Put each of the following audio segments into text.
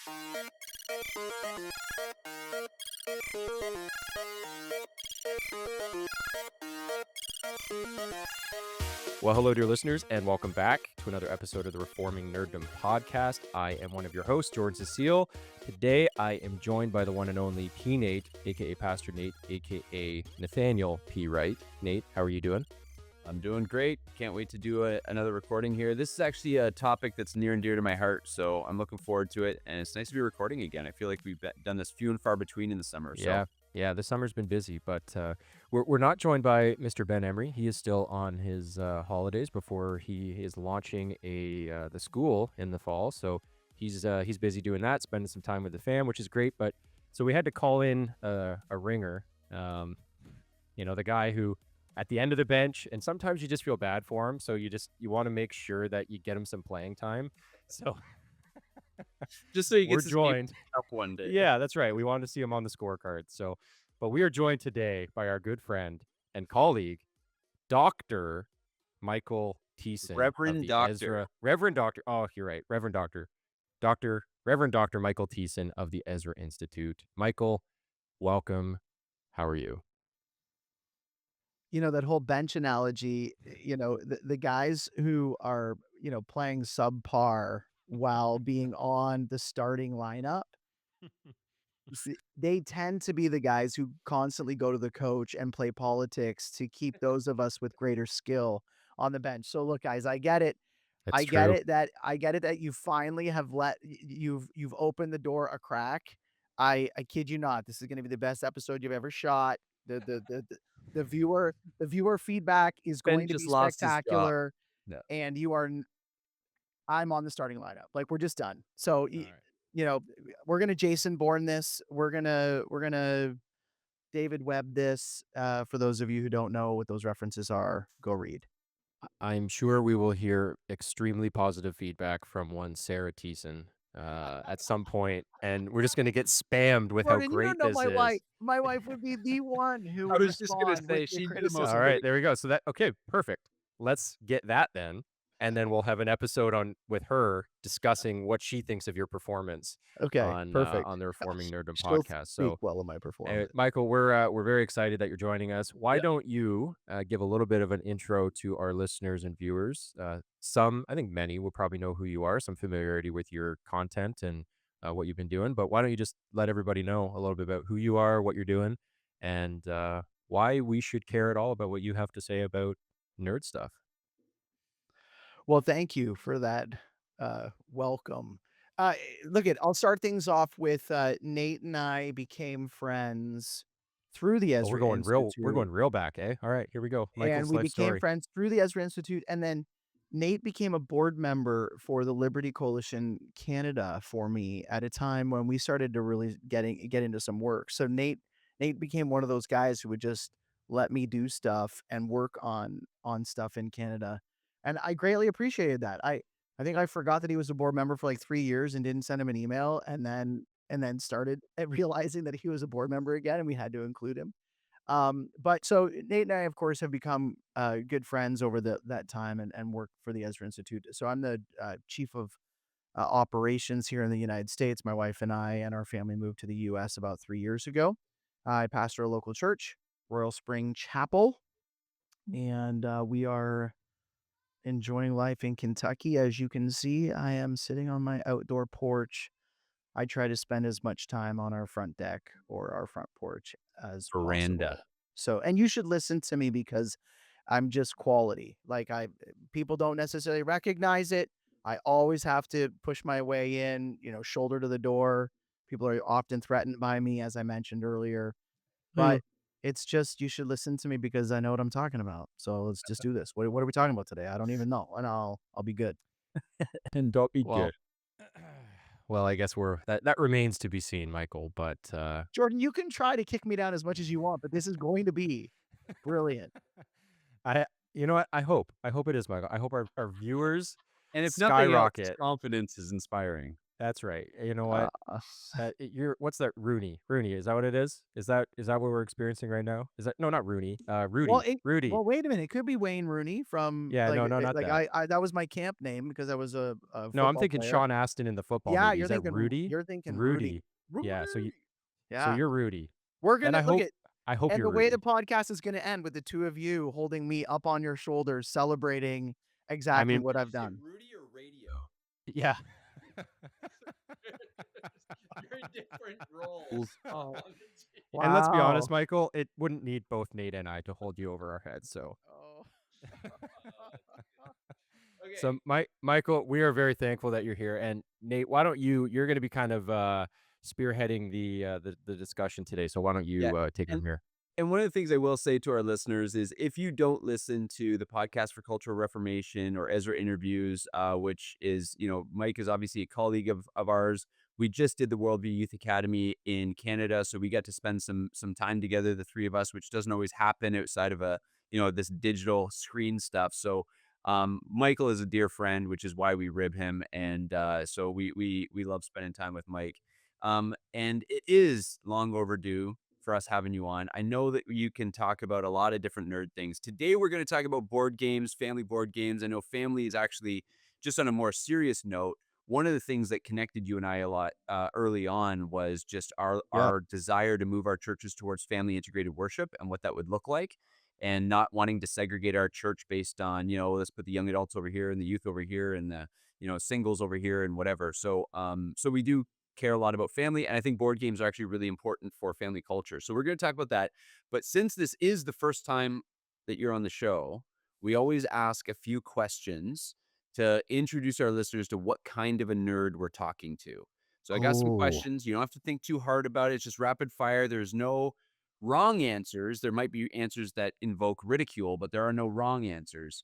Well, hello, dear listeners, and welcome back to another episode of the Reforming Nerdom podcast. I am one of your hosts, George Cecile. Today, I am joined by the one and only P. Nate, aka Pastor Nate, aka Nathaniel P. Wright. Nate, how are you doing? I'm doing great. Can't wait to do another recording here. This is actually a topic that's near and dear to my heart, so I'm looking forward to it. And it's nice to be recording again. I feel like we've done this few and far between in the summer. Yeah, the summer's been busy, but we're not joined by Mr. Ben Emery. He is still on his holidays before he is launching the school in the fall. So he's busy doing that, spending some time with the fam, which is great. But so we had to call in a ringer, the guy who at the end of the bench, and sometimes you just feel bad for him. So you want to make sure that you get him some playing time. So just so you get joined up one day. Yeah, that's right. We wanted to see him on the scorecard. So, but we are joined today by our good friend and colleague, Dr. Michael Thiessen. Reverend Doctor. Reverend Doctor. Oh, you're right. Reverend Doctor. Reverend Dr. Michael Thiessen of the Ezra Institute. Michael, welcome. How are you? You know, that whole bench analogy, the guys who are, playing subpar while being on the starting lineup, they tend to be the guys who constantly go to the coach and play politics to keep those of us with greater skill on the bench. So look, guys, I get it. That's I get it that you finally have you've opened the door a crack. I kid you not. This is going to be the best episode you've ever shot. The viewer feedback is Ben going to just be lost his job. spectacular. No. And I'm on the starting lineup. Like, we're just done. So, we're going to Jason Bourne this. We're going to David Webb this. For those of you who don't know what those references are, go read. I'm sure we will hear extremely positive feedback from one Sarah Thiessen at some point, and we're just going to get spammed with Gordon, how great you don't know this my is. wife. My wife would be the one who would I was just gonna respond say, with the she'd be the most criticism. All right, there we go. So okay, perfect. Let's get that then, and then we'll have an episode with her discussing what she thinks of your performance. Okay, perfect. On the Reforming Nerdom She'll podcast. speak So, well of my performance. Michael, we're very excited that you're joining us. Why Yep. don't you give a little bit of an intro to our listeners and viewers? Some, I think many will probably know who you are, some familiarity with your content and what you've been doing. But why don't you just let everybody know a little bit about who you are, what you're doing, and why we should care at all about what you have to say about nerd stuff. Well, thank you for that welcome. I'll start things off with Nate and I became friends through the Ezra Institute. We're going real back, eh? All right, here we go. Michael's And we life became story. friends through the Ezra Institute, and then Nate became a board member for the Liberty Coalition Canada for me at a time when we started to really get into some work. So Nate became one of those guys who would just let me do stuff and work on stuff in Canada. And I greatly appreciated that. I think I forgot that he was a board member for like 3 years and didn't send him an email, and then started realizing that he was a board member again and we had to include him. But so Nate and I, of course, have become good friends over that time and work for the Ezra Institute. So I'm the chief of operations here in the United States. My wife and I and our family moved to the U.S. about 3 years ago. I pastor a local church, Royal Spring Chapel, and we are enjoying life in Kentucky. As you can see, I am sitting on my outdoor porch. I try to spend as much time on our front deck or our front porch as Veranda. possible. So, and you should listen to me because I'm just quality. Like, people don't necessarily recognize it. I always have to push my way in, shoulder to the door. People are often threatened by me, as I mentioned earlier. But it's just, you should listen to me because I know what I'm talking about. So let's just do this. What are we talking about today? I don't even know, and I'll be good. And don't be Well, good. well, I guess that remains to be seen, Michael. But Jordan, you can try to kick me down as much as you want, but this is going to be brilliant. You know what? I hope it is, Michael. I hope our viewers And if nothing else, skyrocket. his confidence is inspiring. That's right. You know Uh, what? You're what's that? Rooney. Rooney. Is that what it is? Is that what we're experiencing right now? Is that no, not Rooney. well, Rudy. Rudy. wait a minute. It could be Wayne Rooney from Yeah. No. No. Not that. I that was my camp name because I was a No, I'm football thinking player. Sean Astin in the football Yeah, movie. Is that Rudy? you're thinking Rudy. Rudy. Yeah. So Rudy. so Yeah. you're Rudy, We're and gonna look at I hope and you're the way the Rudy. podcast is gonna end with the two of you holding me up on your shoulders, celebrating I exactly mean, what Did you I've say done. Rudy or radio? yeah. Very different roles Oh, on the team. And let's be wow. honest, Michael, it wouldn't need both Nate and I to hold you over our heads. So, Oh. Okay. Michael, we are very thankful that you're here. And Nate, why don't you're going to be kind of spearheading the discussion today. So why don't Yeah. you take it And from here? And one of the things I will say to our listeners is if you don't listen to the podcast for Cultural Reformation or Ezra interviews, which is, Mike is obviously a colleague of ours. We just did the Worldview Youth Academy in Canada, so we got to spend some time together, the three of us, which doesn't always happen outside of this digital screen stuff. So Michael is a dear friend, which is why we rib him, and so we love spending time with Mike. And it is long overdue for us having you on. I know that you can talk about a lot of different nerd things. Today, we're going to talk about board games, family board games. I know family is actually just on a more serious note. One of the things that connected you and I a lot early on was just our Yeah. our desire to move our churches towards family integrated worship and what that would look like, and not wanting to segregate our church based on let's put the young adults over here and the youth over here and the singles over here and whatever. So we do care a lot about family. And I think board games are actually really important for family culture. So we're going to talk about that. But since this is the first time that you're on the show, we always ask a few questions to introduce our listeners to what kind of a nerd we're talking to. So I got some Oh. questions. You don't have to think too hard about it. It's just rapid fire. There's no wrong answers. There might be answers that invoke ridicule, but there are no wrong answers.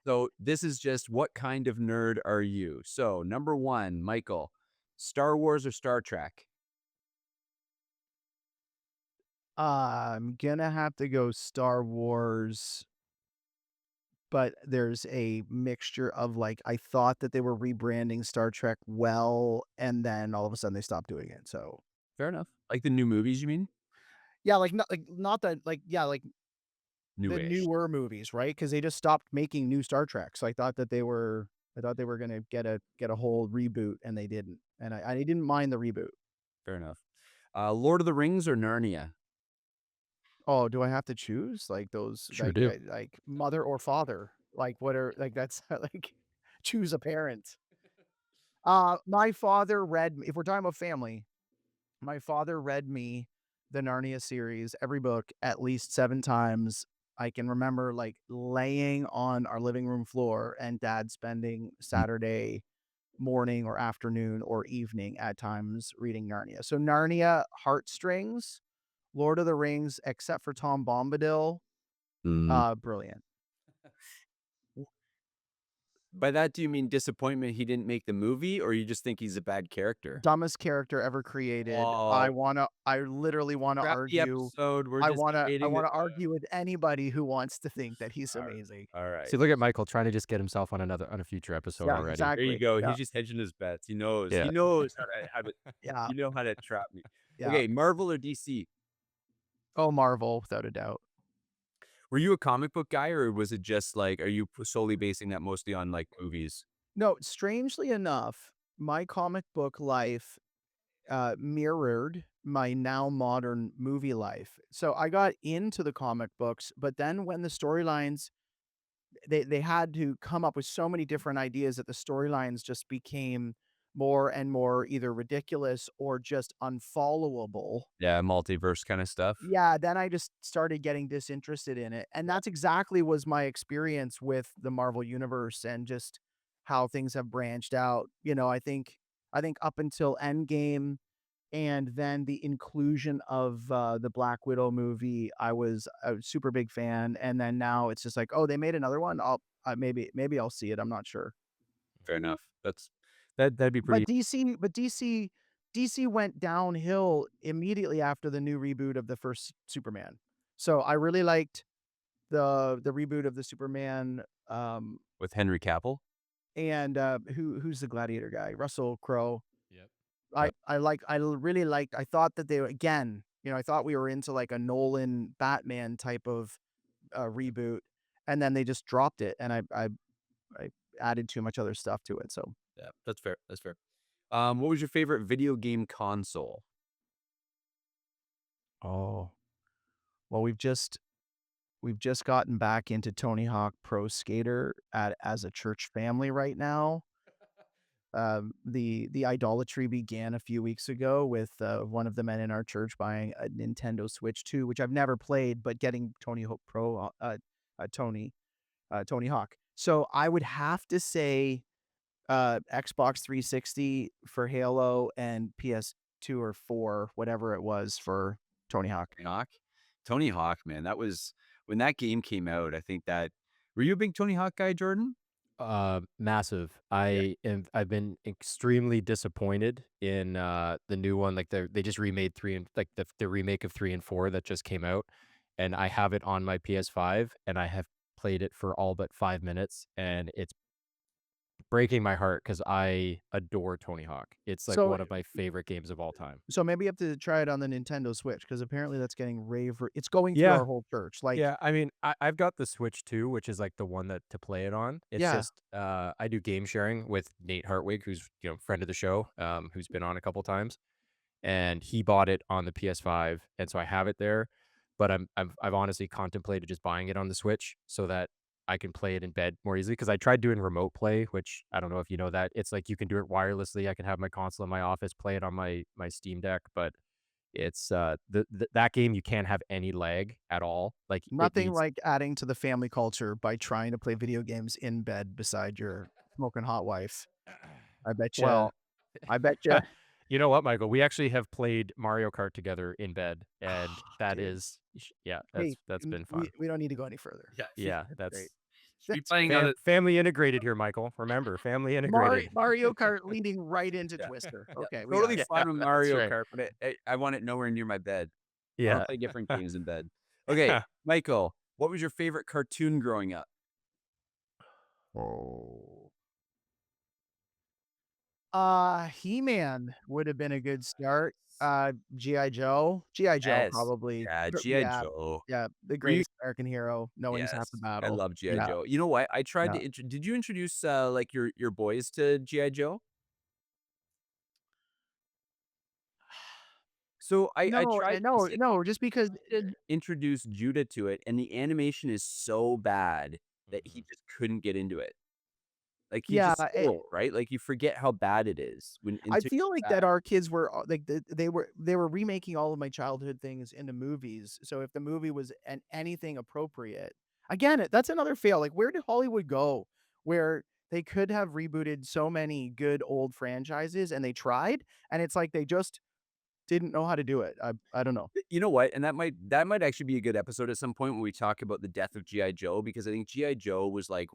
So this is just what kind of nerd are you? So number one, Michael, Star Wars or Star Trek? I'm gonna have to go Star Wars, but there's a mixture of like I thought that they were rebranding Star Trek well, and then all of a sudden they stopped doing it. So Fair enough. Like the new movies, you mean? yeah, not that like yeah, like the Newish. newer movies, right? Because they just stopped making new Star Trek. So I thought they were gonna get a whole reboot, and they didn't. And I didn't mind the reboot. Fair enough. Lord of the Rings or Narnia? Oh, do I have to choose like those Sure do. like mother or father? Like what are like that's like choose a parent. My father read me if we're talking about family, my father read me the Narnia series, every book at least 7 times. I can remember, like, laying on our living room floor and dad spending Saturday morning or afternoon or evening at times reading Narnia. So Narnia, heartstrings, Lord of the Rings, except for Tom Bombadil, Mm. brilliant. By that, do you mean disappointment he didn't make the movie, or you just think he's a bad character? Dumbest character ever created. Oh, I literally wanna scrap the argue episode. We're just I hating the wanna argue with anybody who wants to think that he's All right. amazing. All right. See, look at Michael trying to just get himself on a future episode Yeah, already. There you exactly. go. Yeah, He's just hedging his bets. He knows. Yeah. He knows how to yeah, you know how to trap me. yeah. Okay, Marvel or DC? Oh, Marvel, without a doubt. Were you a comic book guy, or was it just like, are you solely basing that mostly on like movies? No, strangely enough, my comic book life, mirrored my now modern movie life. So I got into the comic books, but then when the storylines they had to come up with so many different ideas that the storylines just became more and more either ridiculous or just unfollowable. Yeah, multiverse kind of stuff. Yeah, then I just started getting disinterested in it, and that's exactly was my experience with the Marvel Universe and just how things have branched out. I think up until Endgame and then the inclusion of, the Black Widow movie, I was a super big fan, and then now it's just like, "Oh, they made another one? Maybe I'll see it, I'm not sure." Fair enough. That'd be But pretty. DC went downhill immediately after the new reboot of the first Superman. So I really liked the reboot of the Superman, With Henry Cavill. and who's the Gladiator guy? Russell Crowe. Yep. I Yep. I like I l- really liked. I thought that they were again. I thought we were into like a Nolan Batman type of reboot, and then they just dropped it, and I added too much other stuff to it. So, Yeah, that's fair. That's fair. What was your favorite video game console? oh well, we've just gotten back into Tony Hawk Pro Skater as a church family right now. The idolatry began a few weeks ago with one of the men in our church buying a Nintendo Switch 2, which I've never played, but getting Tony Hawk Pro, Tony Hawk. So I would have to say Xbox 360 for Halo and PS2 or 4, whatever it was for Tony Hawk. Tony Hawk? Tony Hawk, man, that was when that game came out, I think that were you a big Tony Hawk guy, Jordan? Massive. Yeah. I've been extremely disappointed in the new one. Like they just remade 3 and like the remake of 3 and 4 that just came out, and I have it on my PS5 and I have played it for all but 5 minutes, and it's breaking my heart because I adore Tony Hawk. It's like So one of my favorite games of all time. so maybe you have to try it on the Nintendo Switch because apparently that's getting it's going through Yeah. our whole church. Like, Yeah, I mean, I've got the Switch too, which is like the one that to play it on. It's yeah. just I do game sharing with Nate Hartwig, who's friend of the show, who's been on a couple times, and he bought it on the PS5, and so I have it there. But I've honestly contemplated just buying it on the Switch so that I can play it in bed more easily. Because I tried doing remote play, which I don't know if you know that. It's like you can do it wirelessly. I can have my console in my office, play it on my Steam Deck, but it's that game you can't have any lag at all. Like it Nothing needs. like adding to the family culture by trying to play video games in bed beside your smoking hot wife. I bet you. Well, I bet you. you know what, Michael? We actually have played Mario Kart together in bed, and that Dude. is yeah, Hey, that's been we fun. we don't need to go any further. Yeah. Yeah, That's great. Should be That's playing great. on it. family integrated here, Michael. Remember, family integrated. Mario Kart leading right into Yeah. Twister. Yeah. Okay, we got Totally it. Yeah, fine with that's Mario right. Kart, but I want it nowhere near my bed. I wanna Yeah. play different games in bed. Okay, Michael, what was your favorite cartoon growing up? Oh. He-Man would have been a good start. G.I. Joe. G.I. Joe Yes. probably. Yeah, G.I. Yeah, Joe. yeah, the Were you greatest American hero, knowing's half the Yes, I battle. love G.I. Yeah, Joe. You know what? I tried yeah. to did you introduce, like, your boys to G.I. Joe? So I No, tried no, see, no, just because introduce Judah to it, and the animation is so bad that he Mhm. just couldn't get into it. Like, he yeah, just still, right? Like, you forget how bad it is when I until feel it's like bad. that our kids were like they were remaking all of my childhood things into movies. So if the movie was anything appropriate, again, that's another fail. Like where did Hollywood go? Where they could have rebooted so many good old franchises and they tried, and it's like they just didn't know how to do it. I don't know. You know what? And that might actually be a good episode at some point when we talk about the death of G.I. Joe, because I think G.I. Joe was, like,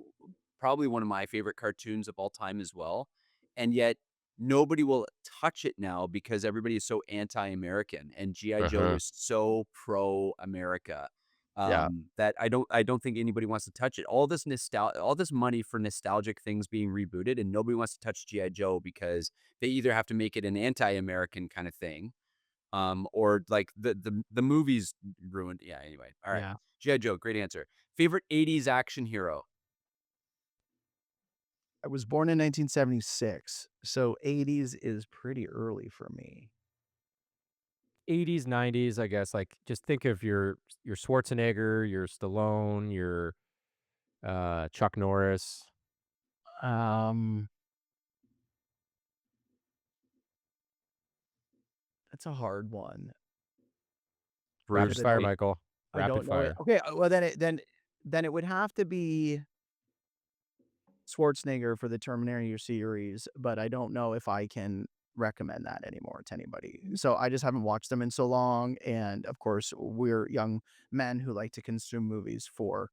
probably one of my favorite cartoons of all time as well, and yet nobody will touch it now because everybody is so anti-American, and G.I. Joe Uh-huh. is so pro-America, Yeah. that I don't think anybody wants to touch it. All this money for nostalgic things being rebooted, and nobody wants to touch G.I. Joe because they either have to make it an anti-American kinda thing, or like the movies ruined. Yeah. Anyway, all right. Yeah. G.I. Joe, great answer. Favorite '80s action hero? I was born in 1976, so 80s is pretty early for me. 80s, 90s, I guess. Like, just think of your Schwarzenegger, your Stallone, your Chuck Norris. Um, that's a hard one. Rapid Because Bruce I fire, don't Lee. Michael. I Rapid don't know it. fire. Okay, well then it would have to be Schwarzenegger for the Terminator series, but I don't know if I can recommend that anymore to anybody. So I just haven't watched them in so long, and of course, we're young men who like to consume movies for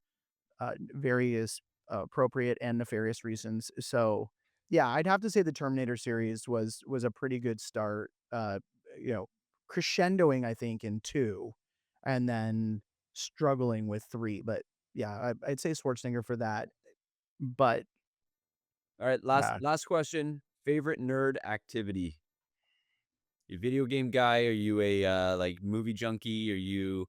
various appropriate and nefarious reasons. So yeah, I'd have to say the Terminator series was a pretty good start. You know, crescendoing I think in two, and then struggling with three. But yeah, I'd say Schwarzenegger for that. But All right, Yeah. last question. Favorite nerd activity? You a video game guy? Are you a like movie junkie? Are you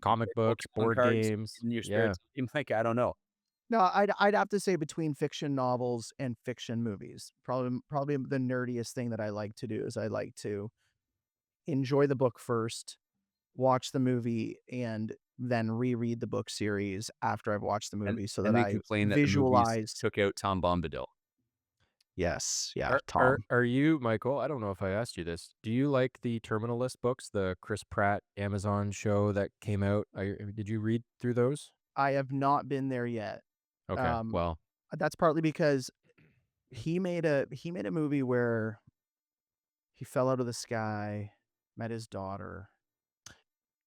Comic play books, Pokemon board cards games. in your spare Yeah. time? Like, I don't know. No, I'd have to say between fiction novels and fiction movies. Probably the nerdiest thing that I like to do is I like to enjoy the book first, watch the movie, and then reread the book series after I've watched the movie so that And then I complain that the movies visualize. took out Tom Bombadil. Yes, yeah, Are Tom. are you, Michael? I don't know if I asked you this. Do you like the Terminalist books, the Chris Pratt Amazon show that came out? Did you read through those? I have not been there yet. Okay. Um, Well, that's partly because he made a movie where he fell out of the sky, met his daughter.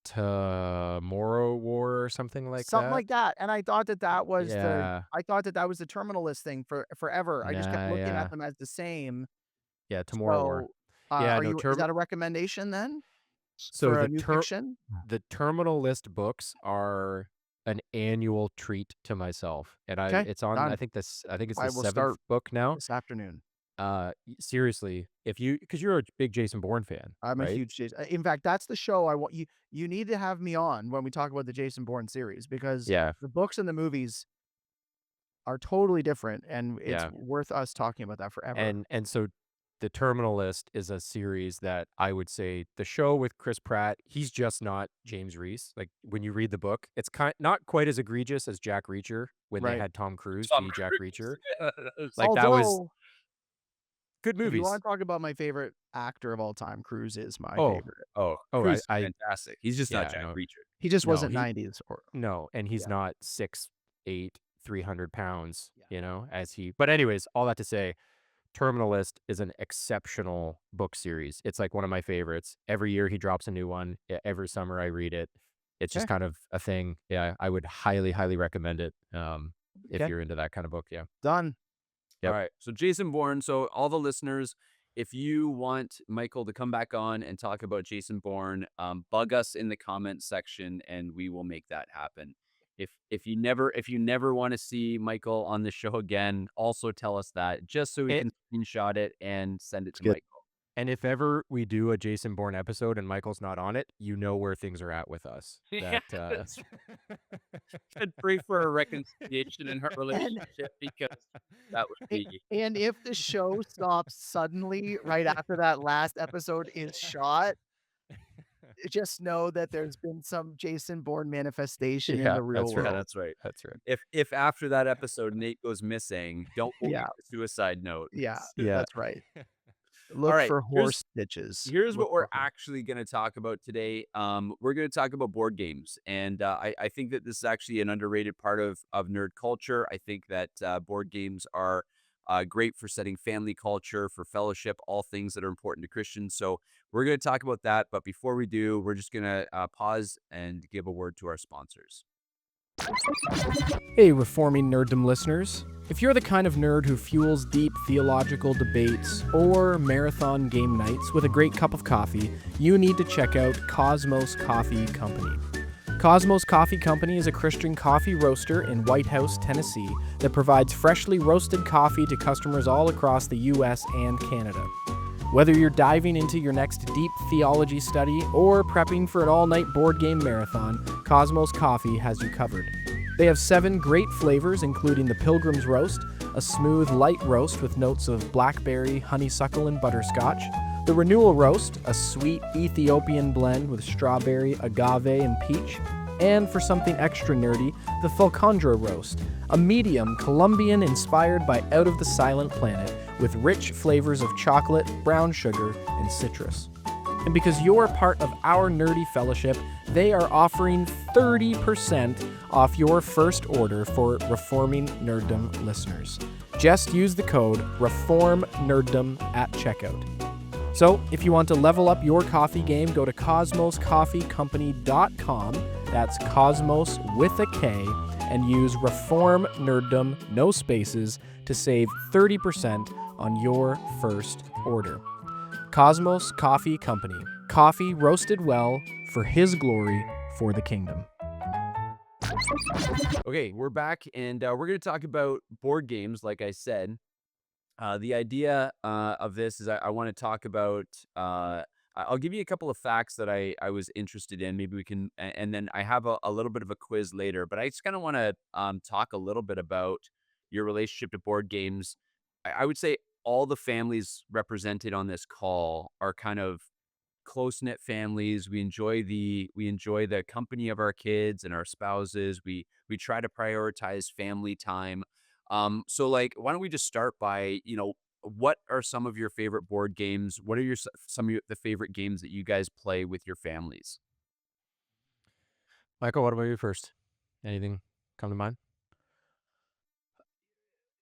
Tomorrow War or something like Something that? like that, and Yeah. I thought that was the Terminalist thing for forever. I just kept Nah, looking at yeah. them as the same. Yeah, Tomorrow War. So, Yeah, no, is that a recommendation then so for a new fiction? the Terminal List books are an annual treat to myself. And Okay, it's on, done. I think it's I the will 7th start book now. this afternoon. Seriously, if you, because you're a big Jason Bourne fan, I'm a right? huge Jason. In fact, that's the show I want you. You need to have me on when we talk about the Jason Bourne series because Yeah, the books and the movies are totally different, and it's yeah. worth us talking about that forever. And so the Terminal List is a series that I would say the show with Chris Pratt, he's just not James Reese. Like when you read the book, it's not quite as egregious as Jack Reacher when they Right. had Tom Cruise Tom be Jack Cruise. Reacher. Yes. Like that was Although, good if you movies. want to talk about my favorite actor of all time, Cruise is my Oh, favorite. Oh, oh, Cruise is I fantastic. He's just not yeah, Jack no, Reacher. He just no, wasn't he 90s or no, and he's yeah. not 6'8", 300 pounds, Yeah. as he. But anyways, all that to say, Terminalist is an exceptional book series. It's like one of my favorites. Every year he drops a new one. Every summer I read it. It's just Okay. kind of a thing. Yeah, I would highly, highly recommend it. If Okay. you're into that kind of book, yeah. Done. All Yep. right. So Jason Bourne. So all the listeners, if you want Michael to come back on and talk about Jason Bourne, bug us in the comments section and we will make that happen. If you never want to see Michael on the show again, also tell us that just so we It, can screenshot it and send it It's to good. Michael. and if ever we do a Jason Bourne episode and Michael's not on it, you know where things are at with us. That Yes. And pray for a reconciliation in her And relationship because that would a be and if the show stops suddenly right after that last episode is shot, just know that there's been some Jason Bourne manifestation in yeah, the real that's right. yeah, world. that's right. That's right. If after that episode Nate goes missing, don't believe Yeah, the suicide note. yeah, Yeah. that's right. All Look right, for horse stitches. here's Look what we're for horse. actually going to talk about today. We're going to talk about board games, and I think that this is actually an underrated part of nerd culture. I think that board games are great for setting family culture, for fellowship, all things that are important to Christians. So we're going to talk about that. But before we do, we're just going to pause and give a word to our sponsors. Hey, Reforming Nerdom listeners. If you're the kind of nerd who fuels deep theological debates or marathon game nights with a great cup of coffee, you need to check out Cosmos Coffee Company. Cosmos Coffee Company is a Christian coffee roaster in White House, Tennessee, that provides freshly roasted coffee to customers all across the US and Canada. Whether you're diving into your next deep theology study or prepping for an all-night board game marathon, Cosmos Coffee has you covered. They have 7 great flavors, including the Pilgrim's Roast, a smooth, light roast with notes of blackberry, honeysuckle, and butterscotch, the Renewal Roast, a sweet Ethiopian blend with strawberry, agave, and peach, and for something extra nerdy, the Falcondra Roast, a medium Colombian inspired by Out of the Silent Planet with rich flavors of chocolate, brown sugar, and citrus. And because you're part of our nerdy fellowship, they are offering 30% off your first order for Reforming Nerdom listeners. Just use the code REFORMNERDOM at checkout. So, if you want to level up your coffee game, go to cosmoscoffeecompany.com, that's Cosmos with a K, and use Reform Nerdom, no spaces, to save 30% on your first order. Cosmos Coffee Company. Coffee roasted well for His glory, for the kingdom. Okay, we're back, and we're going to talk about board games, like I said. The idea of this is I want to talk about. I'll give you a couple of facts that I was interested in. Maybe we can, and then I have a little bit of a quiz later. But I just kind of want to talk a little bit about your relationship to board games. I would say all the families represented on this call are kind of close-knit families. We enjoy the company of our kids and our spouses. We try to prioritize family time. So like why don't we just start by, what are some of your favorite board games? What are some of the favorite games that you guys play with your families? Michael, what about you first? Anything come to mind?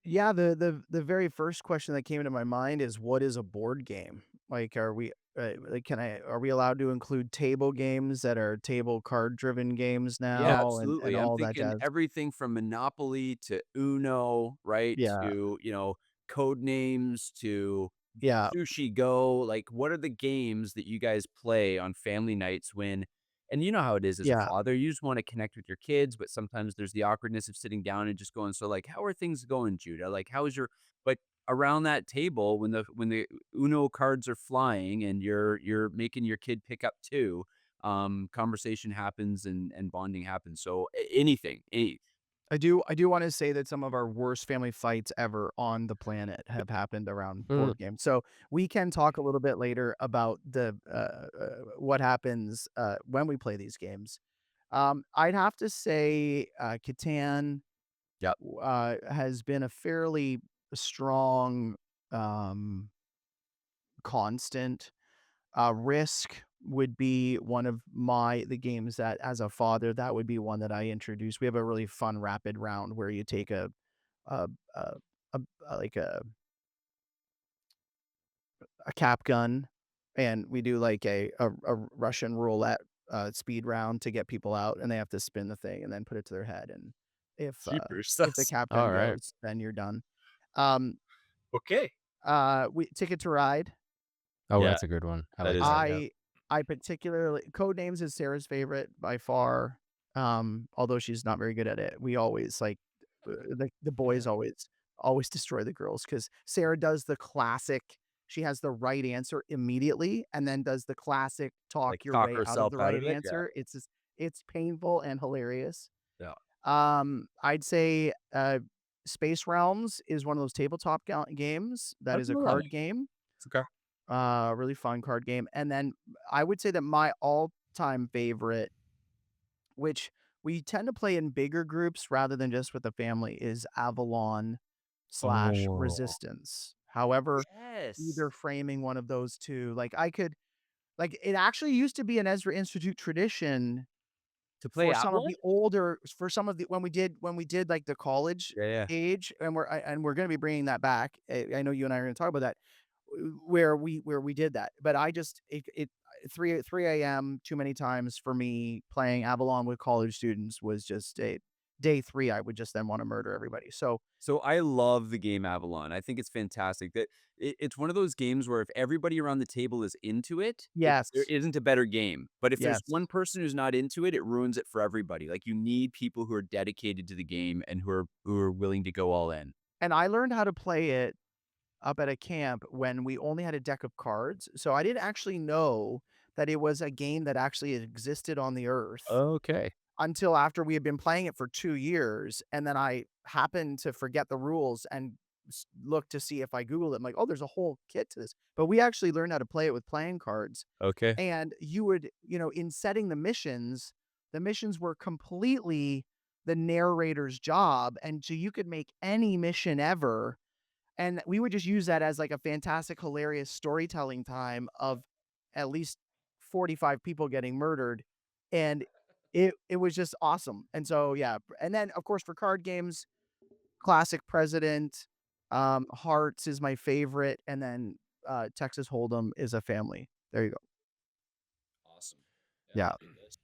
Yeah, the very first question that came into my mind is what is a board game? Like, are we like are we allowed to include table games that are table card driven games Yeah, now and absolutely. I'm all that thinking jazz? everything from Monopoly to Uno, right? Yeah, To, code names to yeah, Sushi Go. Like, what are the games that you guys play on family nights and you know how it is as a yeah. father, you just want to connect with your kids, but sometimes there's the awkwardness of sitting down and just going, so like, how are things going, Judah? Like, how is your, but around that table when the Uno cards are flying and you're making your kid pick up two, conversation happens and bonding happens. So anything, I do want to say that some of our worst family fights ever on the planet have happened around Mm. board games. So we can talk a little bit later about the what happens when we play these games. I'd have to say Catan yep, has been a fairly strong um, constant. Risk would be one of the games that, as a father, that would be one that I introduced. We have a really fun rapid round where you take a, a, like a cap gun, and we do like a Russian roulette speed round to get people out, and they have to spin the thing and then put it to their head, and keepers. if the That's cap gun All right. goes, then you're done. Um, okay. we Ticket to Ride. Oh, Yeah, that's a good one. I that like is that. a Yeah. I particularly Codenames is Sarah's favorite by far, although she's not very good at it. We always, like, the boys always destroy the girls because Sarah does the classic she has the right answer immediately and then does the classic like talk your talk way out of herself the out right of it. Yeah. answer. It's painful and hilarious. Yeah. I'd say, Space Realms is one of those tabletop games I that don't is a know that. card game. It's okay. Really fun card game. And then I would say that my all-time favorite, which we tend to play in bigger groups rather than just with the family, is Avalon slash Oh. Resistance. However, Yes. either framing one of those two, it actually used to be an Ezra Institute tradition To play for some of Avalon? the older for some of the when we did, like, the college Yeah, yeah. age, and we're gonna be bringing that back. I know you and I are gonna talk about that, where we did that, but I just it 3 a.m. too many times for me playing Avalon with college students was just a day 3, I would just then wanna murder everybody. So, So I love the game Avalon. I think it's fantastic that it's one of those games where if everybody around the table is into it, there yes, isn't a better game. But if there's yes, one person who's not into it, it ruins it for everybody. Like you need people who are dedicated to the game and who are willing to go all in. and I learned how to play it up at a camp when we only had a deck of cards, so I didn't actually know that it was a game that actually existed on the earth Okay. until after we had been playing it for 2 years, and then I happened to forget the rules and look to see if I Googled it. I'm like, "Oh, there's a whole kit to this." But we actually learned how to play it with playing cards, Okay. and you would in setting the missions were completely the narrator's job, and so you could make any mission ever, and we would just use that as, like, a fantastic, hilarious storytelling time of at least 45 people getting murdered, and it was just awesome, and so, yeah, and then, of course, for card games, classic President, Hearts is my favorite, and then, Texas Hold'em is a family. There you go. Awesome. Yeah, I Yeah. like this.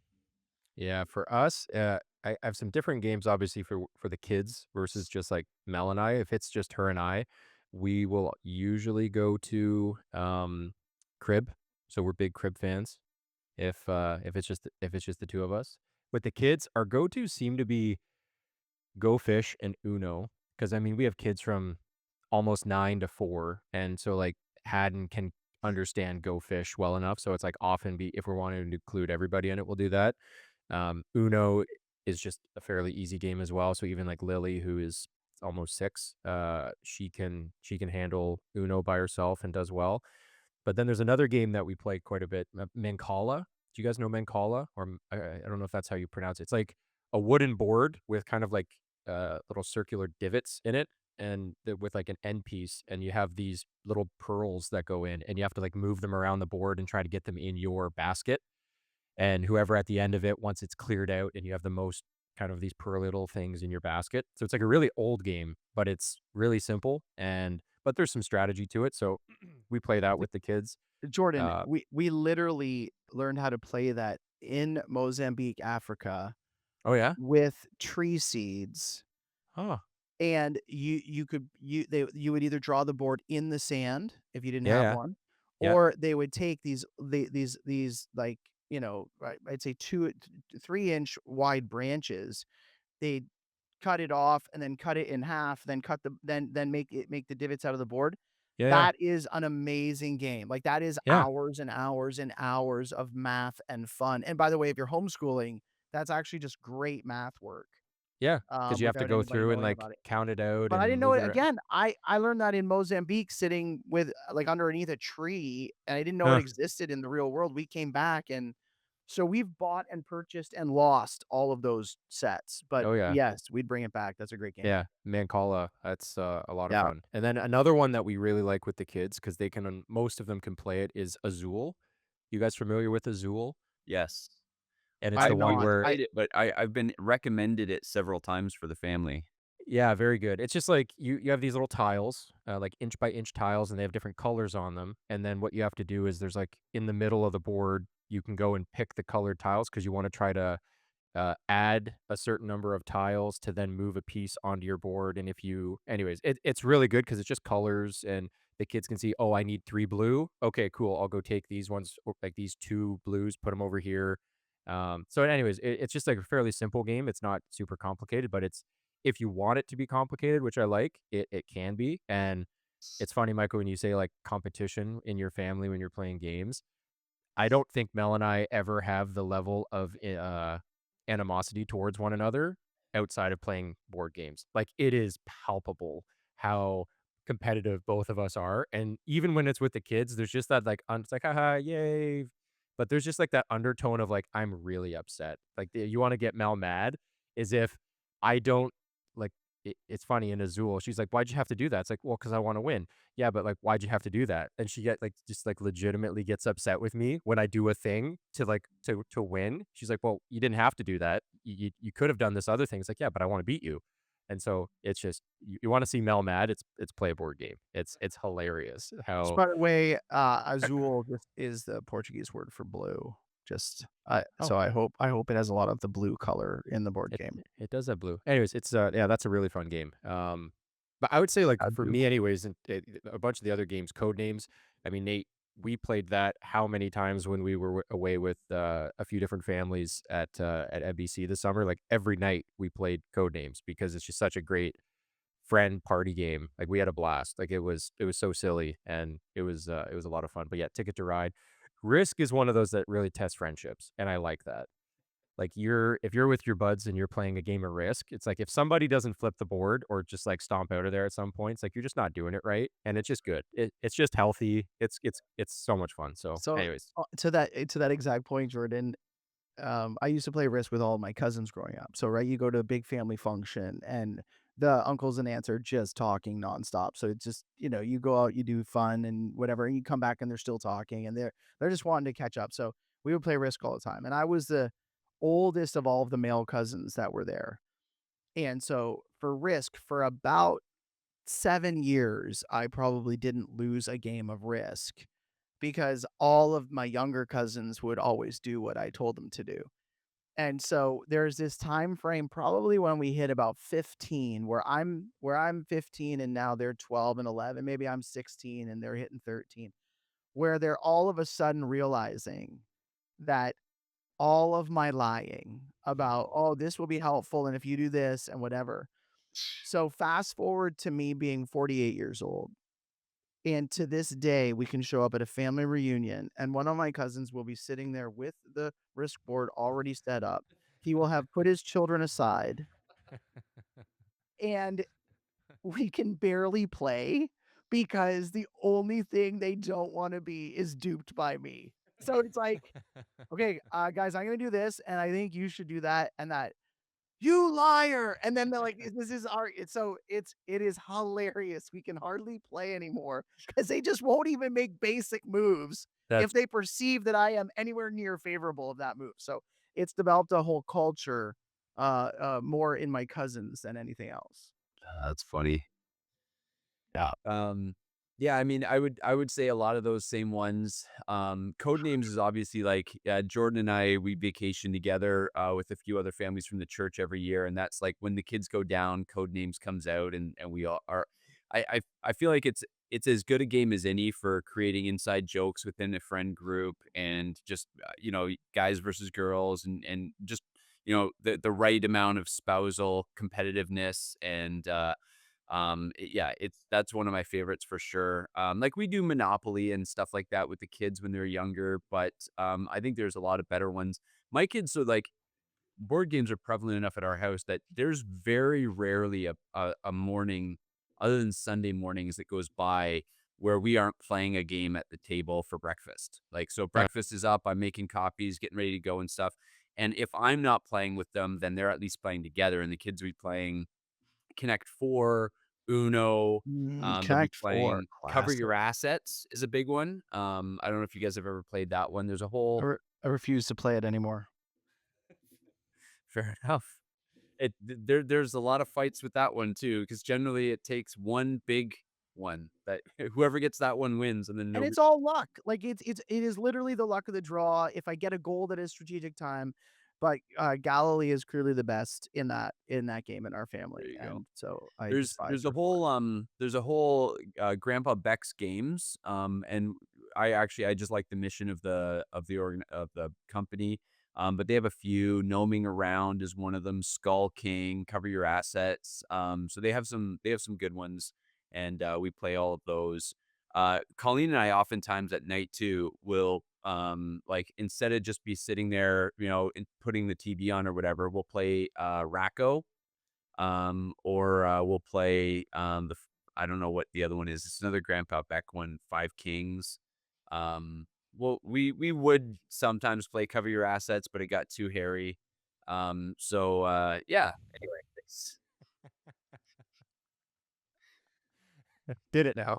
Yeah, for us, I have some different games, obviously, for the kids versus just like Mel and I. If it's just her and I, we will usually go to crib. So we're big crib fans. If it's just the two of us. With the kids, our go-tos seem to be Go Fish and Uno, because I mean we have kids from almost 9 to 4, and so like Haddon can understand Go Fish well enough. So it's like often be if we're wanting to include everybody in it, we'll do that. Uno is just a fairly easy game as well. So even like Lily, who is almost 6, she can handle Uno by herself and does well. But then there's another game that we play quite a bit, Mancala. Do you guys know Mancala? Or I don't know if that's how you pronounce it. It's like a wooden board with kind of like little circular divots in it, and with like an end piece, and you have these little pearls that go in, and you have to like move them around the board and try to get them in your basket. And whoever at the end of it, once it's cleared out, and you have the most kind of these pearly little things in your basket. So it's like a really old game, but it's really simple, and but there's some strategy to it. So we play that with the kids. Jordan, Uh, we literally learned how to play that in Mozambique, Africa, oh yeah? with tree seeds, Oh, and you would either draw the board in the sand if you didn't yeah, have yeah, one, yeah, or they would take these like, I'd say 3-inch wide branches. They'd cut it off and then cut it in half, then cut the then make the divots out of the board. yeah, yeah, That is an amazing game. Like, that is yeah, hours and hours and hours of math and fun. And by the way, if you're homeschooling, that's actually just great math work, yeah. Because you have to without go anybody through and knowing like about it. count it out But I and didn't know move it it around. again. I learned that in Mozambique sitting with like, underneath a tree, and I didn't know it Huh. existed in the real world. We came back, and so we've bought and purchased and lost all of those sets. But Oh yeah. yes, we'd bring it back. That's a great game. Yeah, Mancala, that's, a lot of Yeah. fun. And then another one that we really like with the kids, because they can most of them can play it, is Azul. You guys familiar with Azul? Yes. And it's I the I'm haven't one not. even where played it, but I've been recommended it several times for the family. yeah, very good. It's just like you have these little tiles, like inch by inch tiles, and they have different colors on them. And then what you have to do is there's like in the middle of the board, you can go and pick the colored tiles because you want to try to add a certain number of tiles to then move a piece onto your board. And if you, anyways, it's really good because it's just colors, and the kids can see, oh, I need 3 blue. Okay, cool. I'll go take these ones, like these 2 blues, put them over here. So, anyways, it's just like a fairly simple game. It's not super complicated, but it's if you want it to be complicated, which I like, it can be. And it's funny, Michael, when you say like competition in your family when you're playing games. I don't think Mel and I ever have the level of animosity towards one another outside of playing board games. Like it is palpable how competitive both of us are, and even when it's with the kids, there's just that like it's like haha yay, but there's just like that undertone of like I'm really upset. Like you want to get Mel mad, is if I don't like. It's funny in Azul. She's like, "Why'd you have to do that?" It's like, "Well, because I want to win." Yeah, but like, why'd you have to do that? And she get like just like legitimately gets upset with me when I do a thing to like to win. She's like, well, you didn't have to do that. You could have done this other thing. It's like, yeah, but I want to beat you. And so it's just you want to see Mel mad. It's play a board game. It's hilarious So, how by the way, azul just is the Portuguese word for blue. Just oh so I hope it has a lot of the blue color in the board it game. it does have blue. Anyways, it's yeah, that's a really fun game. But I would say like for Adu. me anyways, and a bunch of the other games, code names. I mean, Nate, we played that how many times when we were away with a few different families at NBC this summer? Like every night we played code names because it's just such a great friend party game. Like we had a blast. Like it was so silly, and it was a lot of fun. But yeah, Ticket to Ride. Risk is one of those that really test friendships, and I like that. Like if you're with your buds and you're playing a game of Risk, it's like if somebody doesn't flip the board or just like stomp out of there at some point, it's like you're just not doing it right, and it's just good. It's just healthy. It's so much fun. So, So, anyways, to that exact point, Jordan, I used to play Risk with all my cousins growing up. So, right, you go to a big family function, and the uncles and aunts are just talking nonstop. So it's just, you go out, you do fun and whatever, and you come back and they're still talking, and they're just wanting to catch up. So we would play Risk all the time, and I was the oldest of all of the male cousins that were there. And so for Risk, for about 7 years, I probably didn't lose a game of Risk because all of my younger cousins would always do what I told them to do. And so there's this time frame probably when we hit about 15 where I'm 15 and now they're 12 and 11, maybe I'm 16 and they're hitting 13, where they're all of a sudden realizing that all of my lying about, "Oh, this will be helpful and if you do this and whatever," So fast forward to me being 48 years old. And to this day, we can show up at a family reunion, and one of my cousins will be sitting there with the risk board already set up. He will have put his children aside, and we can barely play because the only thing they don't wanna be is duped by me. So it's like, "Okay, guys, I'm gonna do this, and I think you should do that and that." "You liar!" And then they're like, "This is our." It is hilarious. We can hardly play anymore because they just won't even make basic moves if That's they perceive that I am anywhere near favorable of that move. So it's developed a whole culture, more in my cousins than anything else. That's funny. Yeah. Um, yeah, I mean, I would say a lot of those same ones. Codenames is obviously like Jordan and I, we vacation together with a few other families from the church every year, and that's like when the kids go down, Codenames comes out, and we all are. I feel like it's as good a game as any for creating inside jokes within a friend group, and just guys versus girls, and just the right amount of spousal competitiveness and yeah, that's one of my favorites for sure. Like we do Monopoly and stuff like that with the kids when they're younger, but I think there's a lot of better ones. My kids are like board games are prevalent enough at our house that there's very rarely a morning other than Sunday mornings that goes by where we aren't playing a game at the table for breakfast. Like so breakfast is up, I'm making copies, getting ready to go and stuff. And if I'm not playing with them, then they're at least playing together and the kids will be playing Connect Four, Uno. They'll be Connect Four, playing Cover classic. Your Assets is a big one. I don't know if you guys have ever played that one. There's a whole I refuse to play it anymore. fair enough. There's a lot of fights with that one too, because generally it takes one big one that whoever gets that one wins, and then And nobody. it's all luck. Like it is literally the luck of the draw. If I get a goal that is strategic time, but Galilee is clearly the best in that game in our There family, you go. and so I There's despise there's a her for it. whole Grandpa Beck's games and I just like the mission of the company, but they have a few. Gnoming Around is one of them. Skull King, Cover Your Assets. So they have some good ones, and we play all of those. Colleen and I oftentimes at night too will like instead of just be sitting there and putting the TV on or whatever, we'll play Racco, or we'll play I don't know what the other one is. It's another Grandpa Beck one, Five Kings. Well, we would sometimes play Cover Your Assets, but it got too hairy. So yeah. Anyway, thanks. did it now.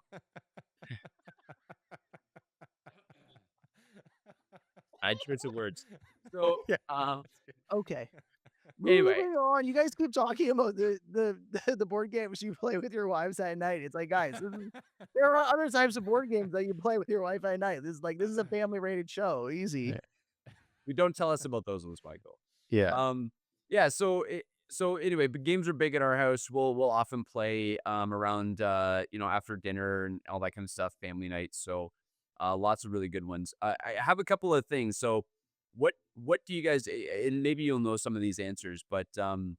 I had choice of words. So Yeah. Okay. anyway, Moving on. You guys keep talking about the board games you play with your wives at night. It's like, guys, there are other types of board games that you play with your wife at night. This is a family rated show. Easy. Yeah. we don't tell us about those ones, Michael. Yeah. Yeah, so anyway, but games are big at our house. We'll often play around after dinner and all that kind of stuff, family nights. So lots of really good ones. I have a couple of things. So what do you guys and maybe you'll know some of these answers, but do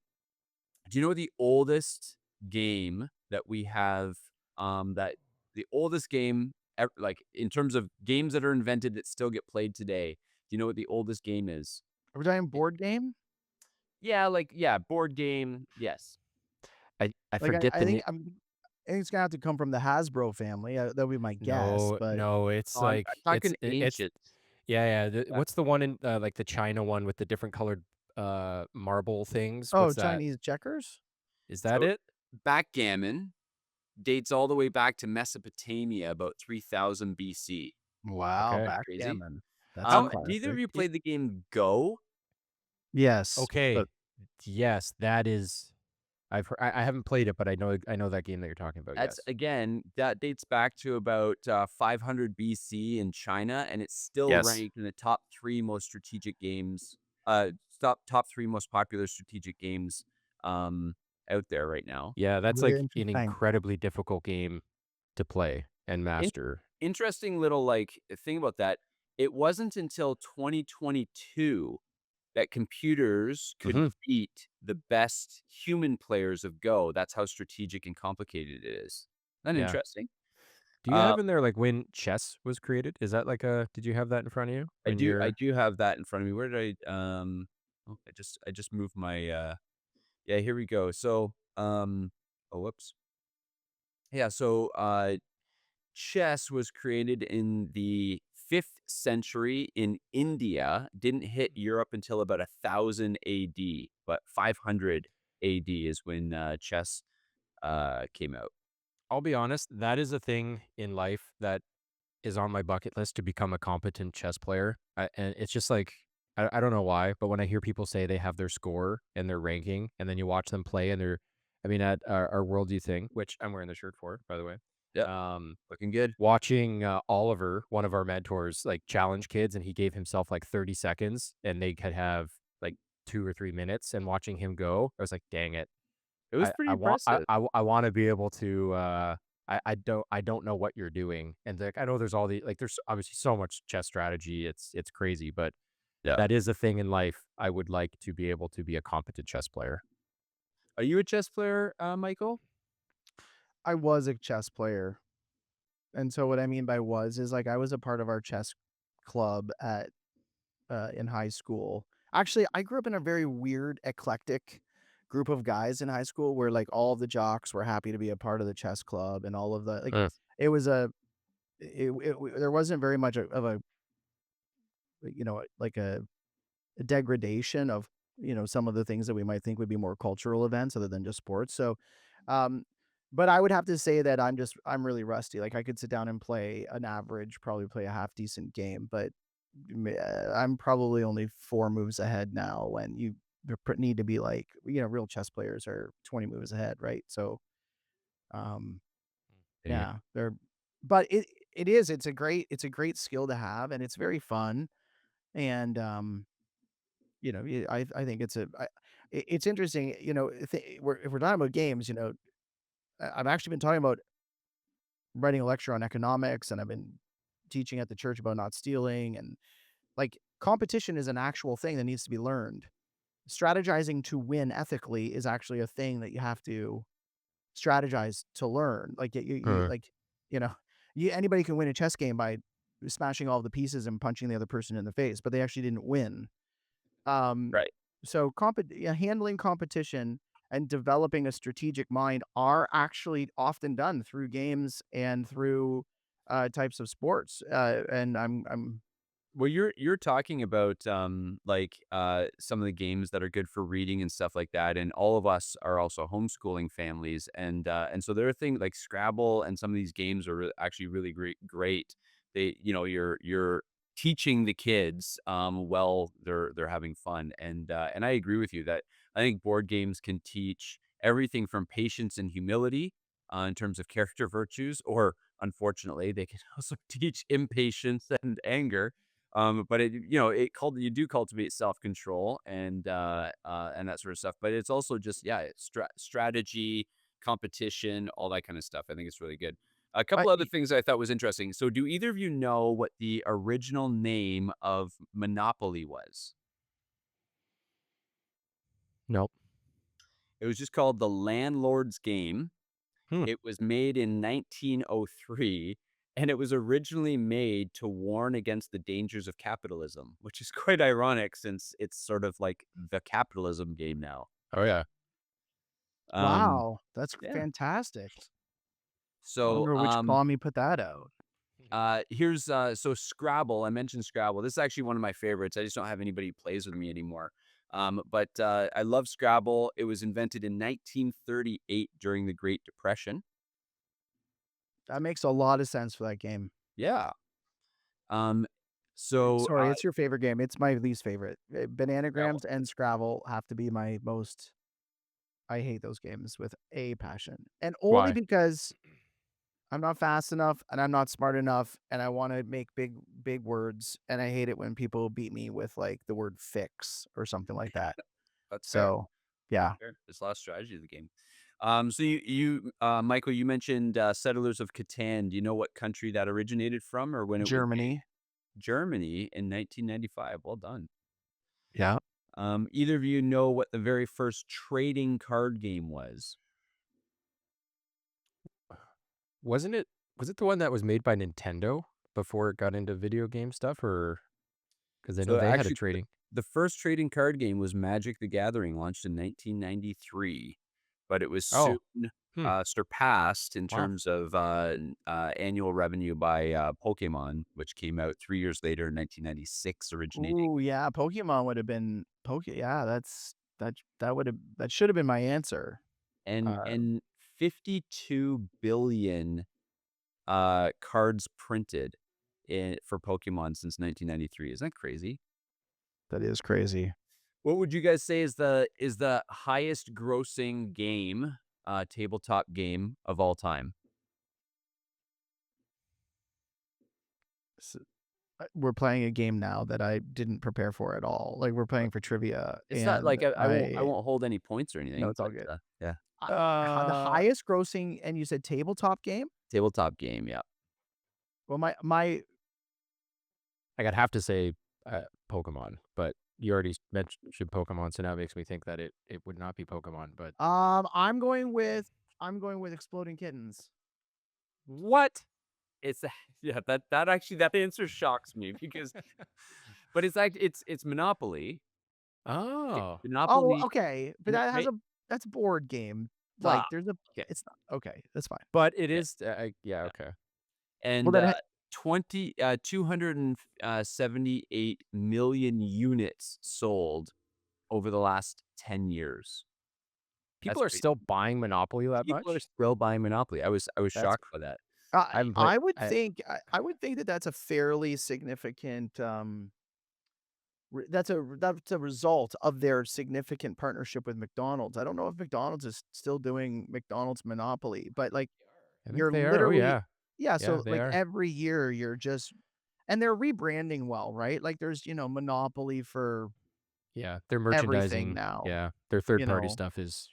you know the oldest game that we have that the oldest game like in terms of games that are invented that still get played today? Do you know what the oldest game is? Are we talking board game? Yeah, like yeah, board game. Yes. I Like forget I the think name. I think it's gonna have to come from the Hasbro family. That would be my guess, No, but no, it's Oh, I'm like talking it's ancient. yeah, yeah. Uh, What's the one in like the China one with the different colored marble things? oh, What's that? Chinese checkers? Is that So it? backgammon dates all the way back to Mesopotamia, about 3000 BC. Wow, Okay. Crazy. backgammon. That's a How Do either of classic. you play the game Go? Yes, okay. but Yes, that is I haven't played it, but I know that game that you're talking about. That's Yes. again, that dates back to about 500 BC in China, and it's still Yes. ranked in the top three most strategic games. Top three most popular strategic games out there right now. Yeah, that's very like an interesting. incredibly difficult game to play and In- master. Interesting little like thing about that. It wasn't until 2022 that computers could Mhm. beat the best human players of Go. That's how strategic and complicated it is. Isn't that Yeah. interesting? Do you Uh, have in there, like, when chess was created? Is that like a did you have that in front of you when I you're do have that in front of me. Where did oh, I just moved my yeah, here we go. So, oh whoops. Yeah, so chess was created in the 5th century in India, didn't hit Europe until about 1000 AD, but 500 AD is when chess came out. I'll be honest, that is a thing in life that is on my bucket list to become a competent chess player. And it's just like I don't know why, but when I hear people say they have their score and their ranking, and then you watch them play and they're, I mean, at our Worldview thing, which I'm wearing the shirt for, by the way. Yep, Um, looking good. watching Oliver, one of our mentors, like challenge kids, and he gave himself like 30 seconds, and they could have like 2 or 3 minutes. And watching him go, I was like, dang it, It was pretty I want impressive. I wanna be able to, I don't know what you're doing, and, like, I know there's all the like, there's obviously so much chess strategy, it's crazy, but Yeah. that is a thing in life. I would like to be able to be a competent chess player. Are you a chess player, Michael? I was a chess player. And so what I mean by was is like I was a part of our chess club at in high school. Actually, I grew up in a very weird, eclectic group of guys in high school where like all of the jocks were happy to be a part of the chess club and all of the like Mm, it was a there wasn't very much of a like a degradation of some of the things that we might think would be more cultural events other than just sports. So um but I would have to say that I'm really rusty. Like I could sit down and play an average, probably play a half decent game, but I'm probably only 4 moves ahead now when need to be like, real chess players are 20 moves ahead, right? So, um, Yeah. yeah, they're but it's a great skill to have, and it's very fun, and, I think it's interesting, if we're talking about games, I've actually been talking about writing a lecture on economics, and I've been teaching at the church about not stealing, and, like, competition is an actual thing that needs to be learned. Strategizing to win ethically is actually a thing that you have to strategize to learn. Like mm, you know, anybody can win a chess game by smashing all the pieces and punching the other person in the face, but they actually didn't win. Um, Right. so handling competition and developing a strategic mind are actually often done through games and through types of sports. And I'm Well, you're talking about like some of the games that are good for reading and stuff like that, and all of us are also homeschooling families, and so there are things like Scrabble and some of these games are actually really great. They you're teaching the kids while they're having fun, and I agree with you that I think board games can teach everything from patience and humility in terms of character virtues, or unfortunately, they can also teach impatience and anger, but you do cultivate self-control and that sort of stuff. But it's also just, yeah, it's strategy, competition, all that kind of stuff. I think it's really good. A I, couple other things I thought was interesting. So, do either of you know what the original name of Monopoly was? nope. It was just called the Landlord's Game. Hmm, It was made in 1903, and it was originally made to warn against the dangers of capitalism, which is quite ironic since it's sort of like the capitalism game now. oh, yeah. Um, Wow, that's yeah. fantastic. I So, wonder which commie put that out. here's so Scrabble. I mentioned Scrabble. This is actually one of my favorites. I just don't have anybody who plays with me anymore. But I love Scrabble. It was invented in 1938 during the Great Depression. That makes a lot of sense for that game. Yeah. Um, so Sorry, it's your favorite game. It's my least favorite. Scrabble. Bananagrams and Scrabble have to be my most I hate those games with a passion. And only Why? because I'm not fast enough and I'm not smart enough and I want to make big words and I hate it when people beat me with like the word fix or something like that. That's fair. So, yeah, Fair. There's a lot of strategy to the game. So Michael, you mentioned Settlers of Catan. Do you know what country that originated from or when it was made? Germany. Germany in 1995. Well done. Yeah. Either of you know what the very first trading card game was? Wasn't it? Was it the one that was made by Nintendo before it got into video game stuff, or because I know So they had a actually, trading. the first trading card game was Magic the Gathering, launched in 1993, but it was soon Oh, hmm. surpassed in Wow. terms of annual revenue by Pokemon, which came out 3 years later in 1996, originating. Ooh, yeah, Pokemon would have been yeah, that should have been my answer. and Uh, and 52 billion cards printed for Pokemon since 1993. Isn't that crazy? that is crazy. What would you guys say is the highest grossing game, tabletop game of all time? We're playing a game now that I didn't prepare for at all. Like, we're playing for trivia, It's not and like I won't hold any points or no, anything, it's all but, good. yeah, The Uh, highest grossing, and you said tabletop game? tabletop game, yeah. Well, my Like I'd have to say Pokemon, but you already mentioned Pokemon, so now it makes me think that it would not be Pokemon. But I'm going with Exploding Kittens. What? It's yeah, that actually that answer shocks me because but it's Monopoly. oh, Oh, Monopoly okay, but ma that ma has that's a board game. well, Like, there's a okay, it's not okay, that's fine. but it yeah, is. Yeah, yeah, okay. Well, and, then 278 million units sold over the last 10 years. People That's are crazy. still buying Monopoly that People are much. still buying Monopoly. I was That's shocked by that. I haven't played. I would think that that's a fairly significant, that's a result of their significant partnership with McDonald's. I don't know if McDonald's is still doing McDonald's Monopoly, but, like, I think you're they are. Oh literally yeah, yeah, yeah, so, they like, are. every year you're just and they're rebranding well, right? Like, there's, Monopoly for Yeah, their everything merchandising. now, Yeah, their third you party know? stuff is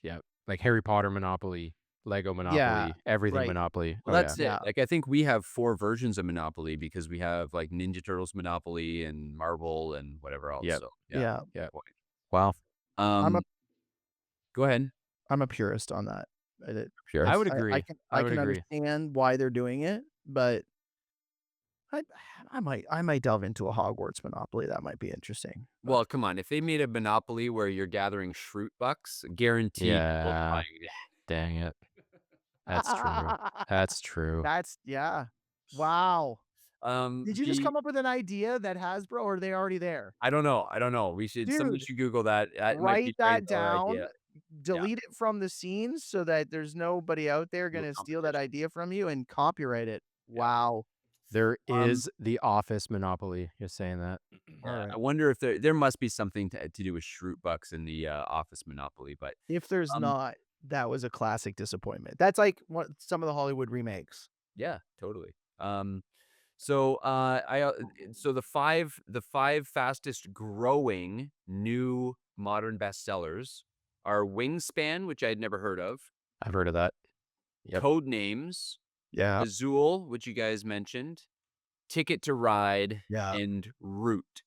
like Harry Potter Monopoly, Lego Yeah, Monopoly, everything right. Monopoly. Well, Oh yeah. that's it. Yeah, Like, I think we have 4 versions of Monopoly because we have, like, Ninja Turtles Monopoly and Marvel and whatever else, Yep. so, yeah, yeah. Yep. point. Wow. I'm a Um, go ahead. I'm a purist on that. I Purist? would agree. I I would can agree. understand why they're doing it, but I I might delve into a Hogwarts Monopoly. That might be interesting. But Well, come on, if they made a Monopoly where you're gathering Shroot Bucks, guaranteed people are Yeah. buying it. Dang it. That's true. That's true. that's yeah. Wow. Did you just The come up with an idea that Hasbro or are they already there? I don't know, somebody Dude, should Google that, it might be write that $1 trillion down, idea. Yeah, delete it from the scenes so that there's nobody out there no gonna steal that competition. idea from you and copyright it. Yeah. Wow. There Um, is the Office Monopoly. You're saying that. All yeah, right. I wonder if there must be something to do with Shroot Bucks in the, Office Monopoly, but, If there's um not, that was a classic disappointment. That's like what some of the Hollywood remakes. yeah, totally. So, so the five fastest growing new modern bestsellers are Wingspan, which I had never heard of, I've heard of that. Yep. Code Names, Yeah. Azul, which you guys mentioned, Ticket to Ride, Yeah. and Root.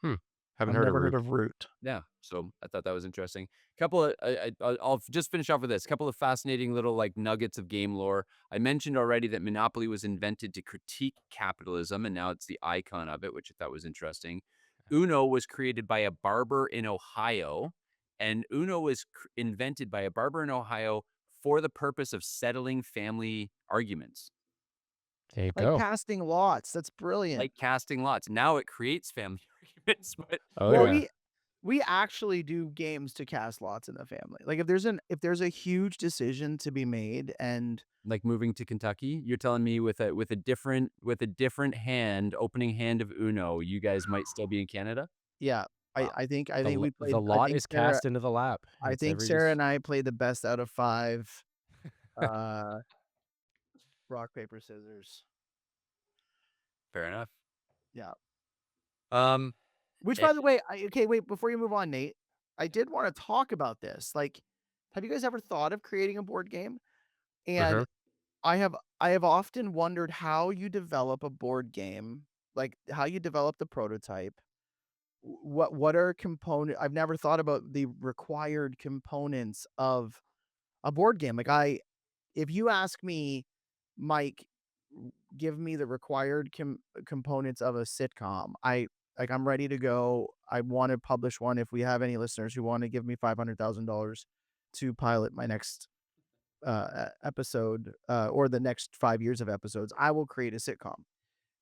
Hmm. Haven't I've heard of never heard Root. of Root. Yeah, so I thought that was interesting. Couple of I'll just finish off with this. Couple of fascinating little like nuggets of game lore. I mentioned already that Monopoly was invented to critique capitalism, and now it's the icon of it, which I thought was interesting. Uno was created by a barber in Ohio, and Uno was invented by a barber in Ohio for the purpose of settling family arguments, There you Like go. casting lots. That's brilliant. like casting lots. Now it creates family arguments, but Oh Well, yeah. we actually do games to cast lots in the family. Like if there's a huge decision to be made and like moving to Kentucky, you're telling me with a different hand, opening hand of Uno, you guys might still be in Canada? yeah, Wow. I think we The played lot is cast into the lap. I It's think every Sarah just. and I played the best out of 5 uh rock paper scissors. Fair enough. Yeah. Um, Which eh, by the way, okay, wait, before you move on, Nate, I did want to talk about this. Like, have you guys ever thought of creating a board game? And Uh-huh. I have often wondered how you develop a board game, like how you develop the prototype, what are component? I've never thought about the required components of a board game. Like if you ask me, Mike, give me the required components of a sitcom. I'm ready to go. I want to publish one. If we have any listeners who want to give me $500,000 to pilot my next episode or the next 5 years of episodes, I will create a sitcom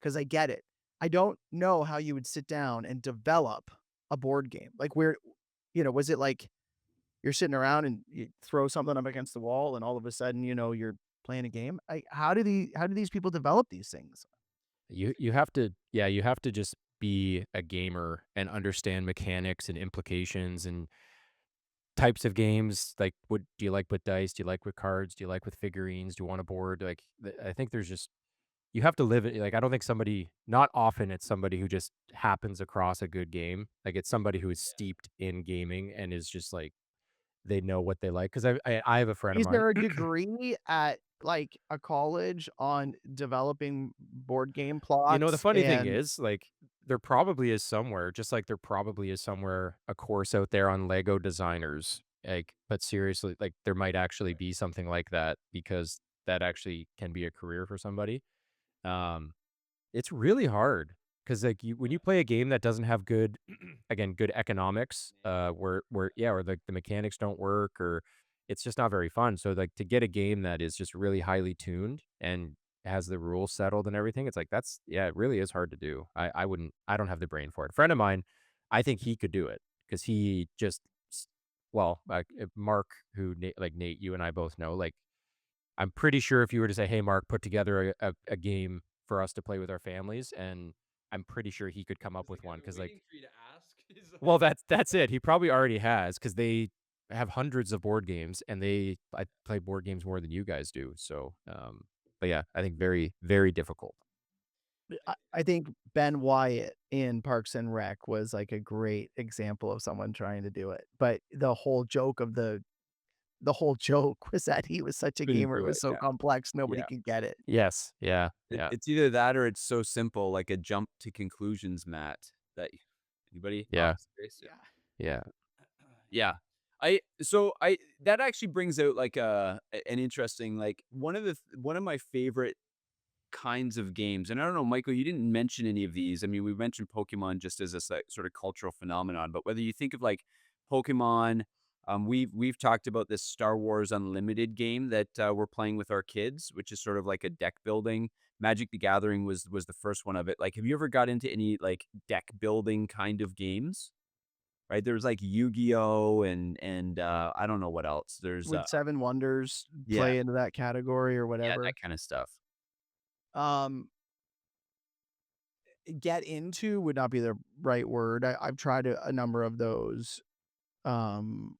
because I get it. I don't know how you would sit down and develop a board game. Like where, was it like you're sitting around and you throw something up against the wall and all of a sudden, you're playing a game? How do these people develop these things? You have to, yeah, you have to just be a gamer and understand mechanics and implications and types of games. Like, what do you like with dice? Do you like with cards? Do you like with figurines? Do you want a board? Like, I think there's just you have to live it. Like, I don't think somebody, not often, it's somebody who just happens across a good game. Like, it's somebody who is steeped in gaming and is just like they know what they like. Because I have a friend of Is mine. there a degree at like a college on developing board game The plots funny thing and is, like, there probably is somewhere, just like there probably is somewhere a course out there on Lego designers. Like, but seriously, like, there might actually be something like that because that actually can be a career for somebody. Um, it's really hard because, like, when you play a game that doesn't have good, again, good economics, where yeah, or the mechanics don't work, or it's just not very fun. So, like, to get a game that is just really highly tuned and has the rules settled and everything, it's like that's yeah, it really is hard to do. I wouldn't, I don't have the brain for it. A friend of mine, I think he could do it because he just, well, like Mark, who like Nate, you and I both know, like I'm pretty sure if you were to say, "Hey, Mark, put together a game for us to play with our families," and I'm pretty sure he could come up with one because, like, for you to ask. well, that's it. He probably already has because they have hundreds of board games, and I play board games more than you guys do. So, but yeah, I think very, very difficult. I think Ben Wyatt in Parks and Rec was like a great example of someone trying to do it. But the whole joke was that he was such a Couldn't gamer. It do was it. so Yeah. complex, nobody Yeah. could get it. Yes, yeah, It, yeah, it's either that or it's so simple, like a jump to conclusions, Matt. That anybody? Oh, yeah, serious? Yeah. Yeah. yeah. Yeah. I that actually brings out like an interesting like one of my favorite kinds of games. And I don't know, Michael, you didn't mention any of these. I mean, we mentioned Pokemon just as a sort of cultural phenomenon, but whether you think of like Pokemon, we've talked about this Star Wars Unlimited game that we're playing with our kids, which is sort of like a deck building. Magic the Gathering was the first one of it. Like, have you ever got into any like deck building kind of games? Right? There's like Yu-Gi-Oh and I don't know what else. There's Would Seven Wonders yeah, play into that category or yeah, whatever? that kind of stuff. Um, get into would not be the right word. I've tried a number of those. Um,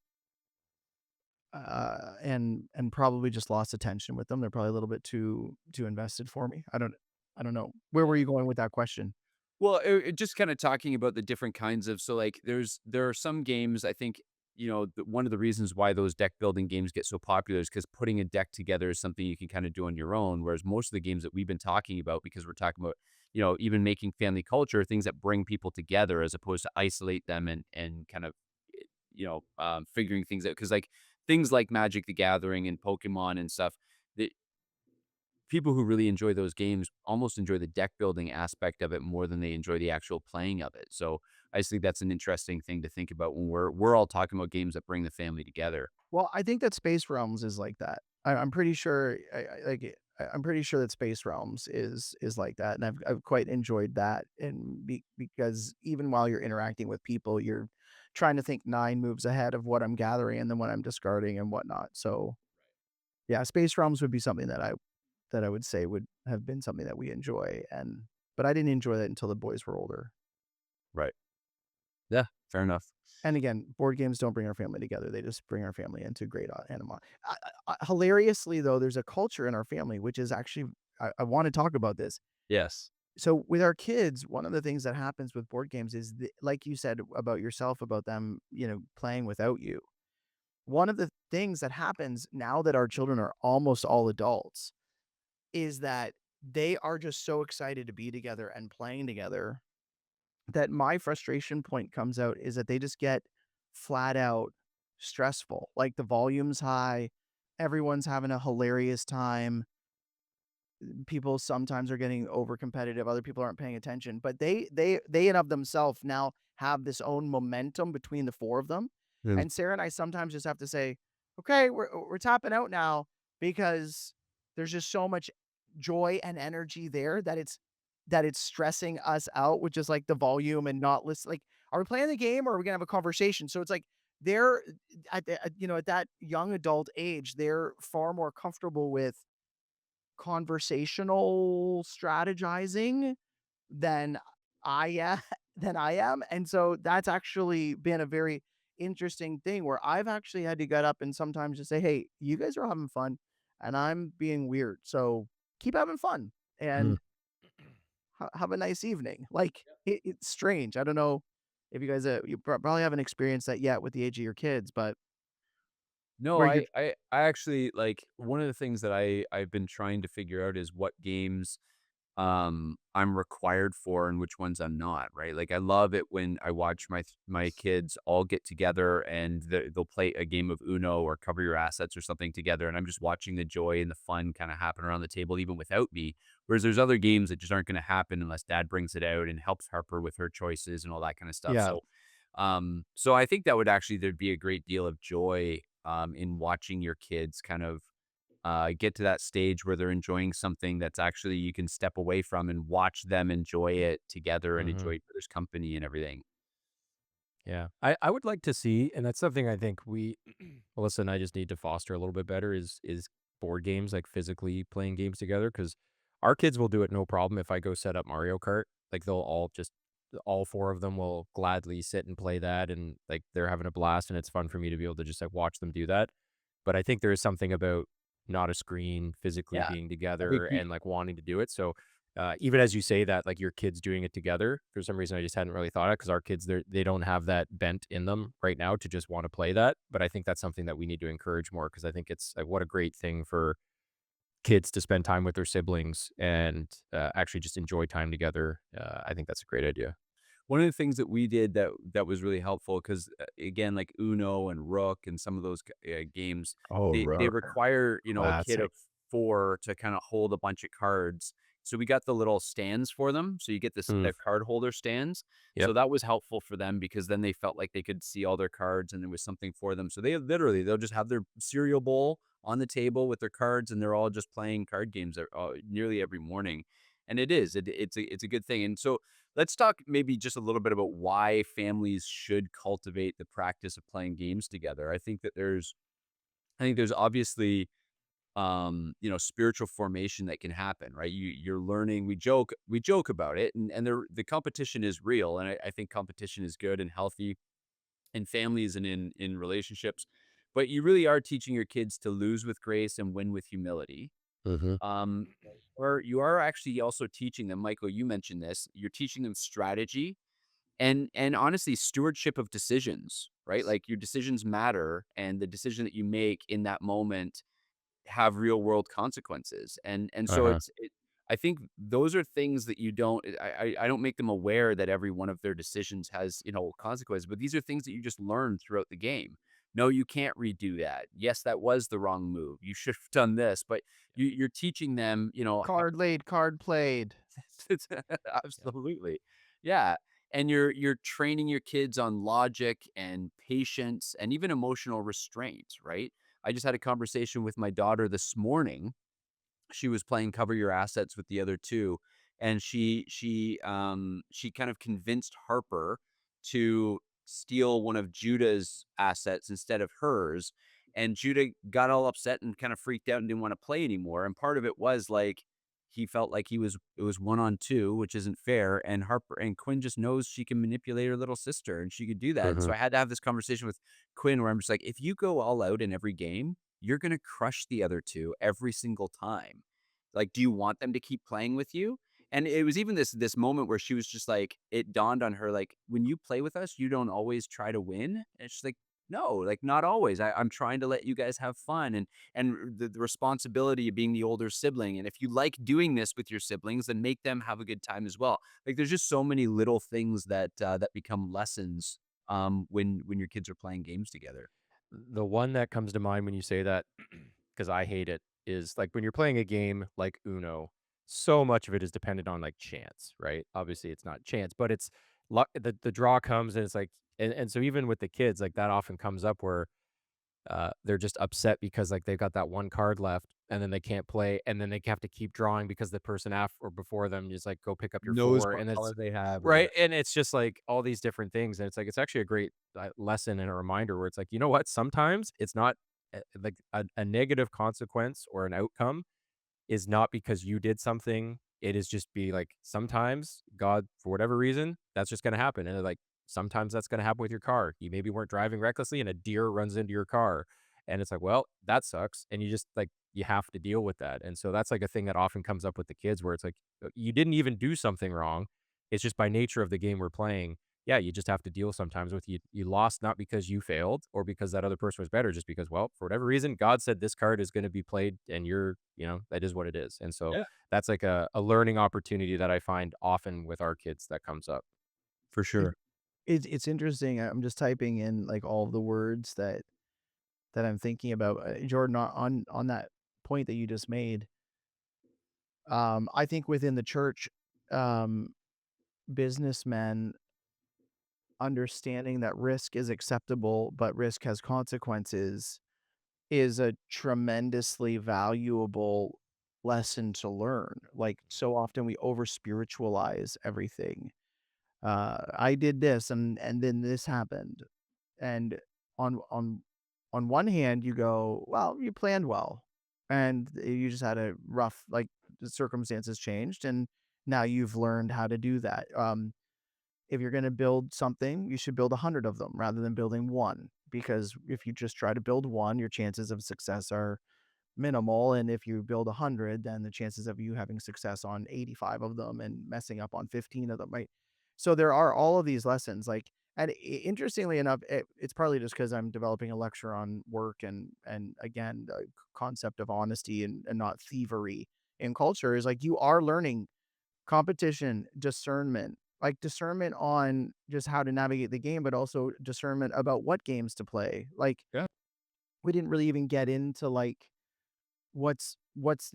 and probably just lost attention with them. They're probably a little bit too invested for me. I don't know. Where were you going with that question? Well, just kind of talking about the different kinds of so like there are some games I think one of the reasons why those deck building games get so popular is because putting a deck together is something you can kind of do on your own. Whereas most of the games that we've been talking about, because we're talking about even making family culture things that bring people together as opposed to isolate them and kind of figuring things out because like things like Magic the Gathering and Pokemon and stuff. People who really enjoy those games almost enjoy the deck building aspect of it more than they enjoy the actual playing of it. So I just think that's an interesting thing to think about when we're all talking about games that bring the family together. Well, I think that Space Realms is like that. I'm pretty sure. I'm pretty sure that Space Realms is like that, and I've quite enjoyed that. And because even while you're interacting with people, you're trying to think 9 moves ahead of what I'm gathering and then what I'm discarding and whatnot. So yeah, Space Realms would be something that I would say would have been something that we enjoy, but I didn't enjoy that until the boys were older. Right. Yeah. Fair enough. And again, board games don't bring our family together. They just bring our family into great anima. Hilariously, though, there's a culture in our family, which is actually, I want to talk about this. Yes. So, with our kids, one of the things that happens with board games is, like you said about yourself, about them, playing without you. One of the things that happens now that our children are almost all adults is that they are just so excited to be together and playing together that my frustration point comes out is that they just get flat out stressful. Like the volume's high, everyone's having a hilarious time. People sometimes are getting over competitive, other people aren't paying attention, but they and of themselves now have this own momentum between the four of them. Yeah. And Sarah and I sometimes just have to say, "Okay, we're tapping out now," because there's just so much joy and energy there that it's stressing us out with just like the volume and not listen. Like, are we playing the game or are we gonna have a conversation? So it's like they're at that young adult age, they're far more comfortable with conversational strategizing than I am than I am, and so that's actually been a very interesting thing where I've actually had to get up and sometimes just say, "Hey, you guys are having fun, and I'm being weird, so keep having fun Mm. and have a nice evening." Like, it's strange. I don't know if you guys, you probably haven't experienced that yet with the age of your kids, but No, where you're I actually like one of the things that I've been trying to figure out is what games I'm required for and which ones I'm not, right? Like I love it when I watch my kids all get together and they'll play a game of Uno or cover your assets or something together, and I'm just watching the joy and the fun kind of happen around the table even without me. Whereas there's other games that just aren't going to happen unless dad brings it out and helps Harper with her choices and all that kind of stuff. yeah. So I think that would actually there'd be a great deal of joy in watching your kids kind of get to that stage where they're enjoying something that's actually you can step away from and watch them enjoy it together and Mhm. enjoy each other's company and everything. Yeah. I would like to see, and that's something I think we Melissa and I just need to foster a little bit better is board games, like physically playing games together. Because our kids will do it no problem if I go set up Mario Kart. Like they'll all four of them will gladly sit and play that, and like they're having a blast, and it's fun for me to be able to just like watch them do that. But I think there is something about not a screen, physically Yeah, being I think together and like wanting to do it. So even as you say that, like your kids doing it together, for some reason I just hadn't really thought of, because our kids they don't have that bent in them right now to just want to play that. But I think that's something that we need to encourage more, because I think it's like what a great thing for kids to spend time with their siblings and actually just enjoy time together. I think that's a great idea. one of the things that we did that was really helpful because again, like Uno and Rook and some of those games, Oh, they require a kid classic. of four to kind of hold a bunch of cards. So we got the little stands for them. So you get this Mm, the card holder stands. So yep. that was helpful for them because then they felt like they could see all their cards and there was something for them. So they'll just have their cereal bowl on the table with their cards and they're all just playing card games nearly every morning. And it's a good thing. And so let's talk maybe just a little bit about why families should cultivate the practice of playing games together. I think there's obviously spiritual formation that can happen, right? You're learning, we joke about it and the competition is real. And I think competition is good and healthy in families and in relationships. But you really are teaching your kids to lose with grace and win with humility. Hmm. Um, or you are actually also teaching them, Michael, you mentioned this, you're teaching them strategy and honestly stewardship of decisions, right? Like your decisions matter and the decision that you make in that moment have real world consequences. And so Uh-huh. I think those are things that you don't I don't make them aware that every one of their decisions has, consequences, but these are things that you just learn throughout the game. No, you can't redo that. Yes, that was the wrong move. You should have done this, but you're teaching them, Card laid, card played. it's Yep. absolutely. Yeah, and you're training your kids on logic and patience and even emotional restraint, right? I just had a conversation with my daughter this morning. She was playing cover your assets with the other two, and she kind of convinced Harper to steal one of Judah's assets instead of hers, and Judah got all upset and kind of freaked out and didn't want to play anymore. And part of it was like he felt like it was 1-on-2, which isn't fair. And Harper and Quinn just knows she can manipulate her little sister and she could do that. And so Hmm. I had to have this conversation with Quinn where I'm just like, if you go all out in every game, you're going to crush the other two every single time. Like, do you want them to keep playing with you? And it was even this moment where she was just like, it dawned on her, like, when you play with us, you don't always try to win. And she's like, no, like not always. I'm trying to let you guys have fun, and the responsibility of being the older sibling. And if you like doing this with your siblings, then make them have a good time as well. Like there's just so many little things that that become lessons when your kids are playing games together. The one that comes to mind when you say that, because I hate it, is like when you're playing a game like Uno, so much of it is dependent on like chance, right? Obviously, it's not chance, but it's luck. The draw comes and it's like, and so even with the kids, like that often comes up where they're just upset because like they've got that one card left and then they can't play and then they have to keep drawing because the person after or before them is like go pick up your Knows four what and it's color they have or right, whatever. and it's just like all these different things and it's like it's actually a great lesson and a reminder where it's like you know what sometimes it's not like a negative consequence or an outcome is not because you did something. It is just be like sometimes God, for whatever reason, that's just gonna happen. And like sometimes that's gonna happen with your car. You maybe weren't driving recklessly and a deer runs into your car. And it's like, well, that sucks. And you just like you have to deal with that. And so that's like a thing that often comes up with the kids where it's like you didn't even do something wrong. It's just by nature of the game we're playing. Yeah, you just have to deal sometimes with you lost not because you failed or because that other person was better, just because, well, for whatever reason, God said this card is going to be played and you're, that is what it is. And so Yeah, that's like a learning opportunity that I find often with our kids that comes up. for It, sure. it's interesting. I'm just typing in like all of the words that I'm thinking about. Jordan, on that point that you just made, I think within the church, um, businessmen understanding that risk is acceptable, but risk has consequences is a tremendously valuable lesson to learn. Like so often we over spiritualize everything. I did this and then this happened. And on on on one hand you go, well, you planned well and you just had a rough like the circumstances changed and now you've learned how to do that. If you're going to build something, you should build 100 of them rather than building one because if you just try to build one, your chances of success are minimal. And if you build 100, then the chances of you having success on 85 of them and messing up on 15 of them, right? So there are all of these lessons. Like, and interestingly enough, it's partly just because I'm developing a lecture on work and again the concept of honesty and not thievery in culture is like you are learning competition, discernment, like discernment on just how to navigate the game, but also discernment about what games to play. Like Yeah. we didn't really even get into like what's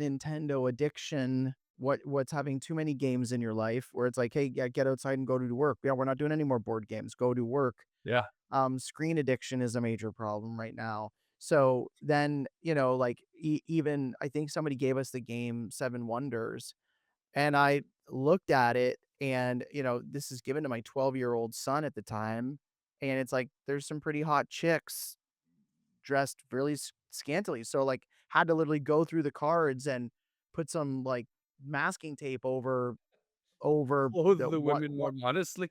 Nintendo addiction, what's having too many games in your life where it's like, hey, yeah, get outside and go to work. Yeah, we're not doing any more board games. Go to work. Yeah. Screen addiction is a major problem right now. So then, like even I think somebody gave us the game Seven Wonders, and I looked at it, and this is given to my 12-year-old son at the time, and it's like there's some pretty hot chicks dressed really scantily. So like had to literally go through the cards and put some like masking tape over Clothe the the women what more modestly,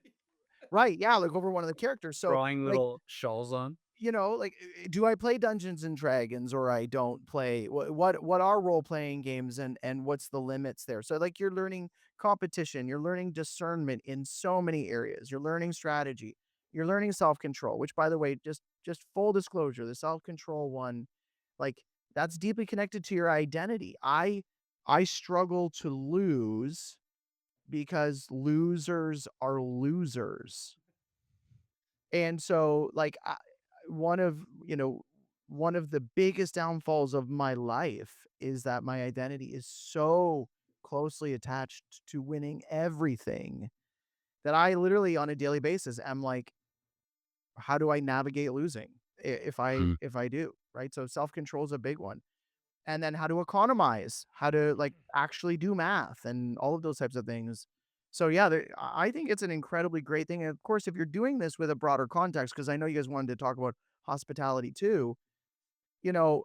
right, yeah, like over one of the characters. So drawing like little shawls on. like, do I play Dungeons and Dragons or I don't play? What are role playing games and what's the limits there? So like you're learning competition, you're learning discernment in so many areas. You're learning strategy, you're learning self control. Which, by the way, just full disclosure, the self control one, like that's deeply connected to your identity. I struggle to lose because losers are losers. And so, like, one of one of the biggest downfalls of my life is that my identity is so closely attached to winning everything that I literally on a daily basis am like, how do I navigate losing Mm. if I do, right? So self-control is a big one. And then how to economize, how to like actually do math and all of those types of things. So yeah, I think it's an incredibly great thing. And of course, if you're doing this with a broader context, because I know you guys wanted to talk about hospitality too, you know,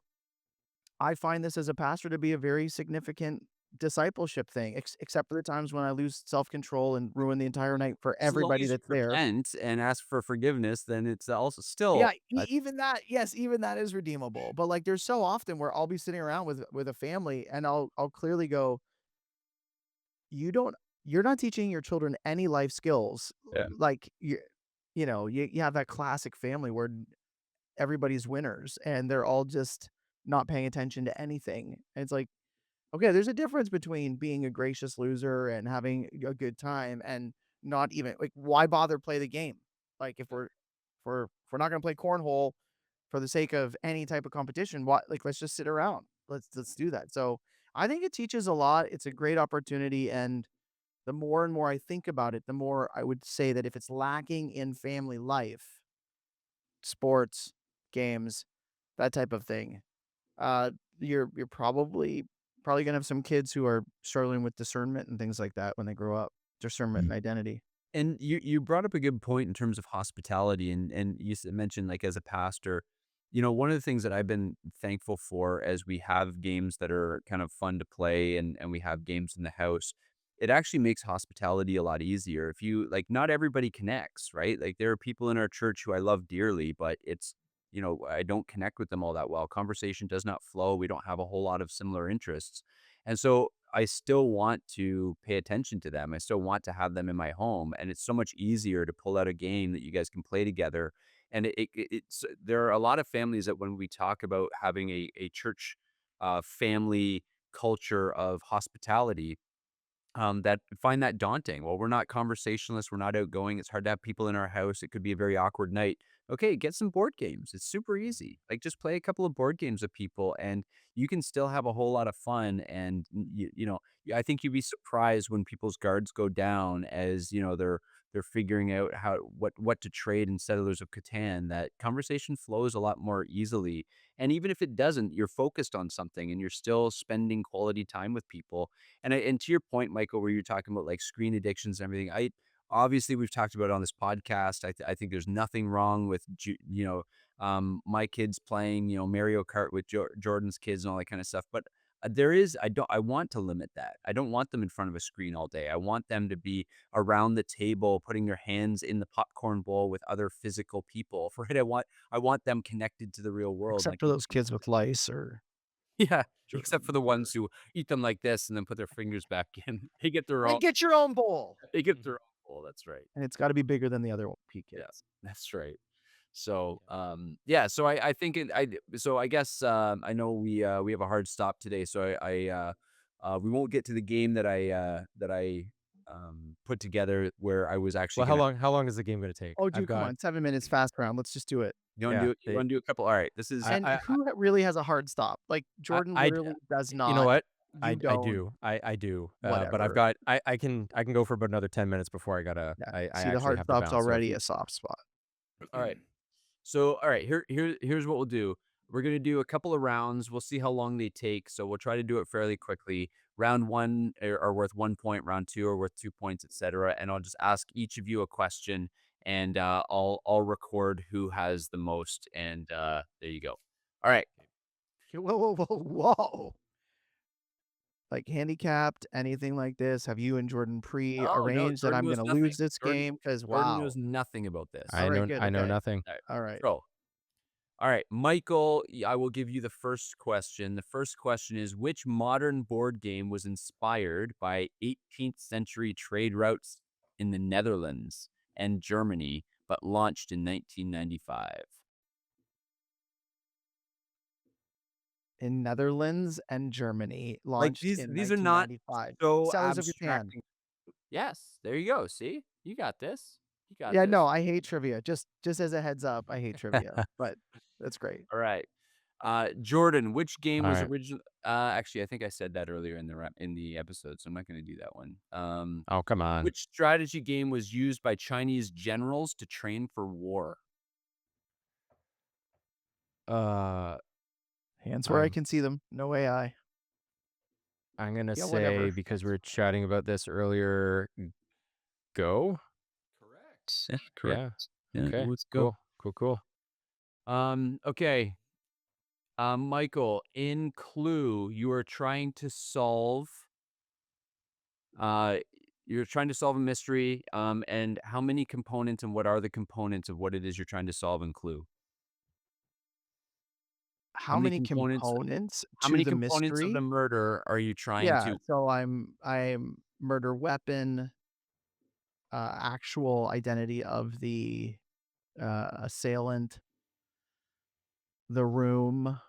I find this as a pastor to be a very significant discipleship thing, except for the times when I lose self control and ruin the entire night for As long everybody as you that's there. repent and ask for forgiveness, then it's also Yeah, still even that, yes, even that is redeemable. But like, there's so often where I'll be sitting around with a family, and I'll clearly go, you don't you're not teaching your children any life skills. yeah. Like you have that classic family where everybody's winners and they're all just not paying attention to anything. And it's like, okay, there's a difference between being a gracious loser and having a good time and not even like why bother play the game? Like if we're not gonna play cornhole for the sake of any type of competition, what like let's just sit around. Let's do that. So I think it teaches a lot. It's a great opportunity. And the more and more I think about it, the more I would say that if it's lacking in family life, sports, games, that type of thing, uh, you're probably gonna have some kids who are struggling with discernment and things like that when they grow up, discernment and identity. And you brought up a good point in terms of hospitality, and you mentioned like as a pastor, one of the things that I've been thankful for as we have games that are kind of fun to play, and we have games in the house, it actually makes hospitality a lot easier. If you like, not everybody connects, right? Like there are people in our church who I love dearly, but I don't connect with them all that well. Conversation does not flow. We don't have a whole lot of similar interests. And so I still want to pay attention to them. I still want to have them in my home, and it's so much easier to pull out a game that you guys can play together. And it's there are a lot of families that when we talk about having a church family culture of hospitality, that find that daunting. Well, we're not conversationalists. We're not outgoing. It's hard to have people in our house. It could be a very awkward night. Okay, get some board games. It's super easy. Like just play a couple of board games with people, and you can still have a whole lot of fun. And I think you'd be surprised when people's guards go down as they're figuring out what to trade in Settlers of Catan. That conversation flows a lot more easily. And even if it doesn't, you're focused on something, and you're still spending quality time with people. And to your point, Michael, where you're talking about like screen addictions and everything, I obviously we've talked about it on this podcast. I think there's nothing wrong with my kids playing Mario Kart with Jordan's kids and all that kind of stuff. But there is I want to limit that. I don't want them in front of a screen all day. I want them to be around the table, putting their hands in the popcorn bowl with other physical people. Right? I want them connected to the real world. Except Like for those kids with lice or yeah, except Jordan. for the ones who eat them like this and then put their fingers back in. They get their Like, own get your own bowl. they get their own bowl, that's right. And it's gotta be bigger than the other P Yeah, kids. that's right. So, yeah, so I think so I guess, I know we have a hard stop today, so we won't get to the game that I put together where I was actually Well, how gonna long is the game gonna take? Oh, I've dude, come got on, 7 minutes fast round. Let's just do it. yeah, you wanna do a couple? Alright, this is And who really has a hard stop? Like, Jordan I literally does you know not. what? You I don't. do. I do. But I've Whatever. got I can go for about another 10 minutes before Yeah. I See, the actually hard have to stop's bounce. So if already you a soft spot. alright. So, all right, here's what we'll do. We're gonna do a couple of rounds. We'll see how long they take. So we'll try to do it fairly quickly. Round one are worth 1 point. Round two are worth 2 points, etc. And I'll just ask each of you a question, and I'll record who has the most. And there you go. All right. Whoa, whoa, whoa, whoa. Like handicapped, anything like this? Have you and Jordan Oh no, pre-arranged that Jordan I'm knows gonna nothing. lose this Jordan game? Because Jordan knows wow. nothing about this. All right, good. I know Okay. nothing. All right. All right. So, all right, Michael, I will give you the first question. The first question is, which modern board game was inspired by 18th century trade routes in the Netherlands and Germany, but launched in 1995? In Netherlands and Germany, Like launched in these are not 1995. so Sellers of Catan. abstracting. Yes, there you go. See? You got this. You got Yeah, this. no, I hate trivia. Just as a heads up, I hate trivia, but that's great. All right. Jordan, which game All was right. original? Actually, I think I said that earlier in the episode, so I'm not going to do that one. Oh, come on. Which strategy game was used by Chinese generals to train for war? Uh Hands where I I'm can see them. No AI. I'm gonna Yeah, say whatever. because we were chatting about this earlier, go? Correct. Yeah, Yeah. correct. Yeah, Okay. let's go. Cool. Cool, cool. Okay. Michael, in Clue, uh you're trying to solve a mystery. And how many components and what are the components of what it is you're trying to solve in Clue? How How many many components components how to many the components of the mystery? murder are you trying Yeah, to so I'm murder weapon, actual identity of the assailant, The Room.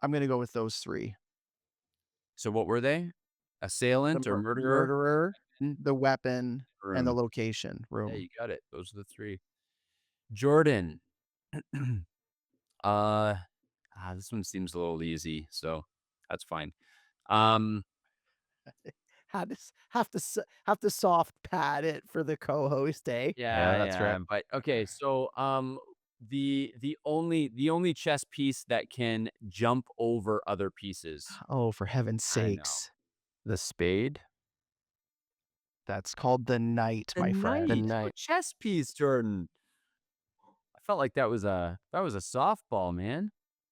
I'm gonna go with those 3. So what were they? The Assailant or murderer? murderer, Mm, the weapon, and the Room. location. Yeah, Room. you got it. Those are the 3. Jordan. uh, this one seems a little easy, so that's fine. Um, Have to soft pad it for the co-host, eh? Yeah, yeah, that's yeah, right. but okay, so the only chess piece that can jump over other pieces. Oh, for heaven's I know. sakes. The spade, That's called the knight, The my knight, the friend. a knight. chess piece, Jordan. I felt like that was a softball, man.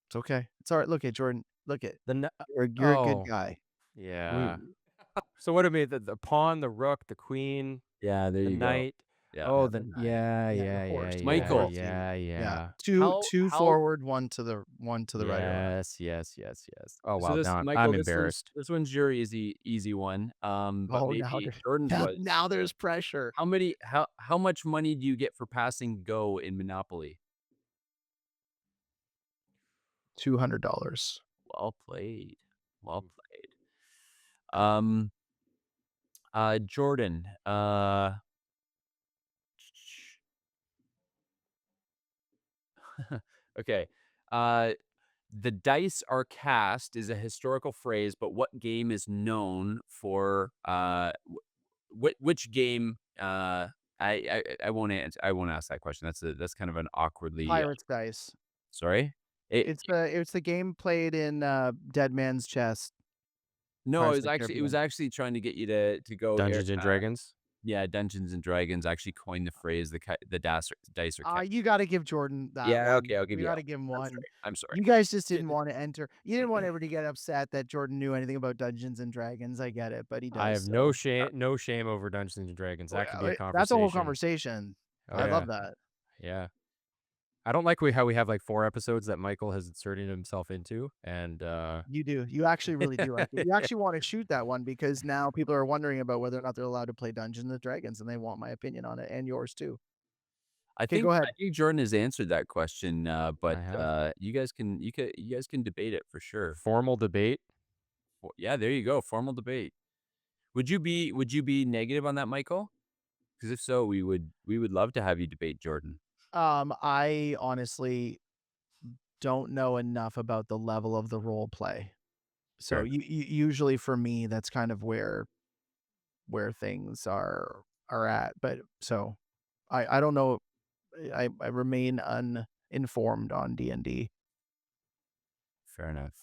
It's okay. It's all right. Look at Jordan. Look at The you're a good oh, guy. We yeah. So what do we the pawn, the rook, the queen, Yeah, there the you go. knight? Yeah. Oh, Yeah, the the knight. yeah, Yeah, the yeah, yeah, horse. The yeah, Michael, horse too. yeah, Yeah. yeah. Two how forward, one to the right or left. Yes, yes, yes, yes. Oh so wow, this now I'm Michael, this one's embarrassed. this one's your easy one. But Oh, now maybe there's Jordan's was. now there's pressure. How much money do you get for passing go in Monopoly? $200. Well played. Well Mm. played. Um Jordan, okay. Uh the dice are cast is a historical phrase, but what game is known for which game I won't ask that question. That's kind of an awkwardly Pirates dice. sorry. It It's the game played in Dead Man's Chest. No, Pirates of the it was Caribbean. actually trying to get you to go Dungeons and Dragons. yeah, Dungeons and Dragons actually coined the phrase the dice are kept. You got to give Jordan that Yeah, one. okay, I'll give We you got that to give him one. I'm one. sorry. I'm sorry. You guys just didn't Did- want to enter. You didn't want everybody to get upset that Jordan knew anything about Dungeons and Dragons. I get it, but he I does. have So no shame over Dungeons and Dragons. oh, That could yeah, be a that's a whole conversation. conversation. Oh I yeah, love that. yeah. I don't like how we have like 4 episodes that Michael has inserted himself into, and You do. You actually really do like it. You actually want to shoot that one because now people are wondering about whether or not they're allowed to play Dungeons and Dragons, and they want my opinion on it and yours too. Okay, go I ahead. think Jordan has answered that question, but I have you guys can debate it for sure. formal debate. Yeah, there you go. Formal debate. Would you be negative on that, Michael? Because if so, we would love to have you debate Jordan. I honestly don't know enough about the level of the role play. So Fair you usually for me that's kind of where things are at. But so I don't know. I remain uninformed on D&D. Fair enough.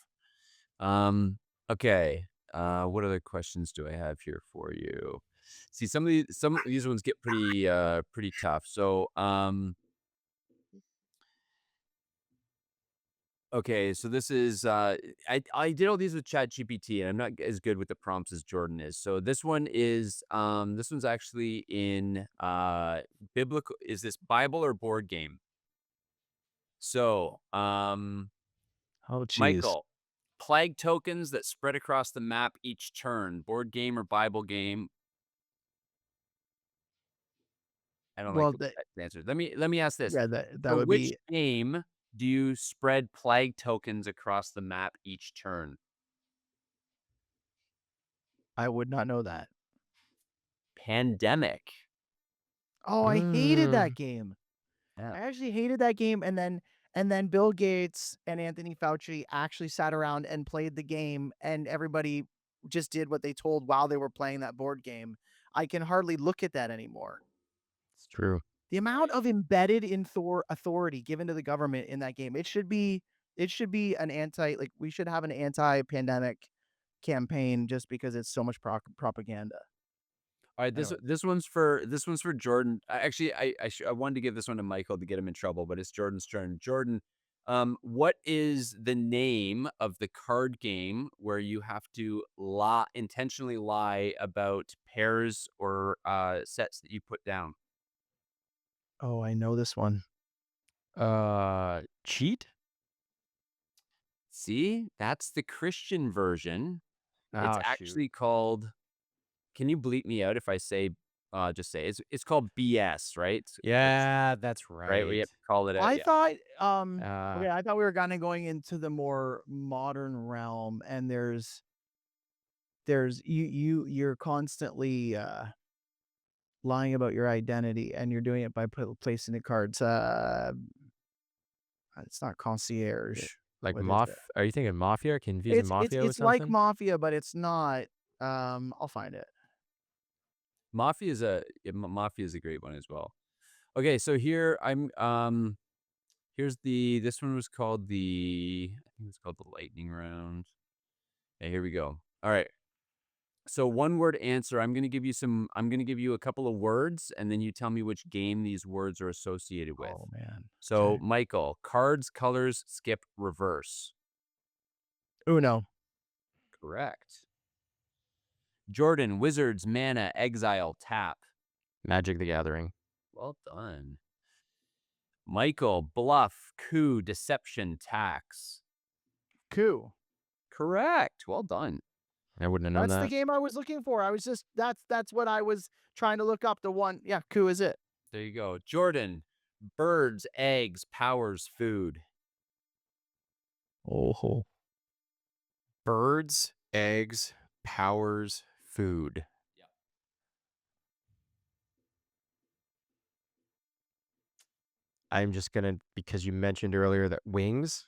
Okay. What other questions do I have here for you? See, some of these ones get pretty tough. So, okay, so this is I did all these with ChatGPT, and I'm not as good with the prompts as Jordan is. So this one's actually in biblical. Is this Bible or board game? So, Oh geez. Michael, plague tokens that spread across the map each turn, board game or Bible game. I don't like Well, the answer. Let me ask this: yeah, that for would which be game do you spread plague tokens across the map each turn? I would not know that. Pandemic. Oh, I hated Mm, that game. Yeah. I actually hated that game, and then Bill Gates and Anthony Fauci actually sat around and played the game, and everybody just did what they told while they were playing that board game. I can hardly look at that anymore. it's true. The amount of embedded in authority given to the government in that game, it should be an anti like we should have an anti-pandemic campaign just because it's so much propaganda. All right, Anyway. this one's for Jordan. Actually, I wanted to give this one to Michael to get him in trouble, but it's Jordan's turn. Jordan, what is the name of the card game where you have to intentionally lie about pairs or sets that you put down? Oh, I know this one. Cheat? See, that's the Christian version. It's Oh shoot. actually called. Can you bleep me out if I say just say it's called BS, right? Yeah, that's Right. We right. have to call it out. I Yeah. thought, Uh, okay, I thought we were kinda going into the more modern realm, and there's you're constantly, lying about your identity, and you're doing it by placing the cards, it's not yeah, concierge. like What is it? Are you thinking Mafia? Confusing It's Mafia with like something? Mafia, but it's not. I'll find it. Mafia is a great one as well. Okay, so here here's this one was called I think it's called the lightning round. Okay, here we go. All right. So one word answer. I'm going to give you a couple of words and then you tell me which game these words are associated with. Oh, man. So, Okay. Michael, cards, colors, skip, reverse. Uno. Correct. Jordan, wizards, mana, exile, tap. Magic the Gathering. Well done. Michael, bluff, coup, deception, tax. Coup. Correct. Well done. I wouldn't have known That's the that. game I was looking for. I was just that's what I was trying to look up. The one, yeah, coup is it. There you go. Jordan, birds, eggs, powers, food. Oh. Birds, eggs, powers, food. Yeah. I'm just gonna because you mentioned earlier that wings.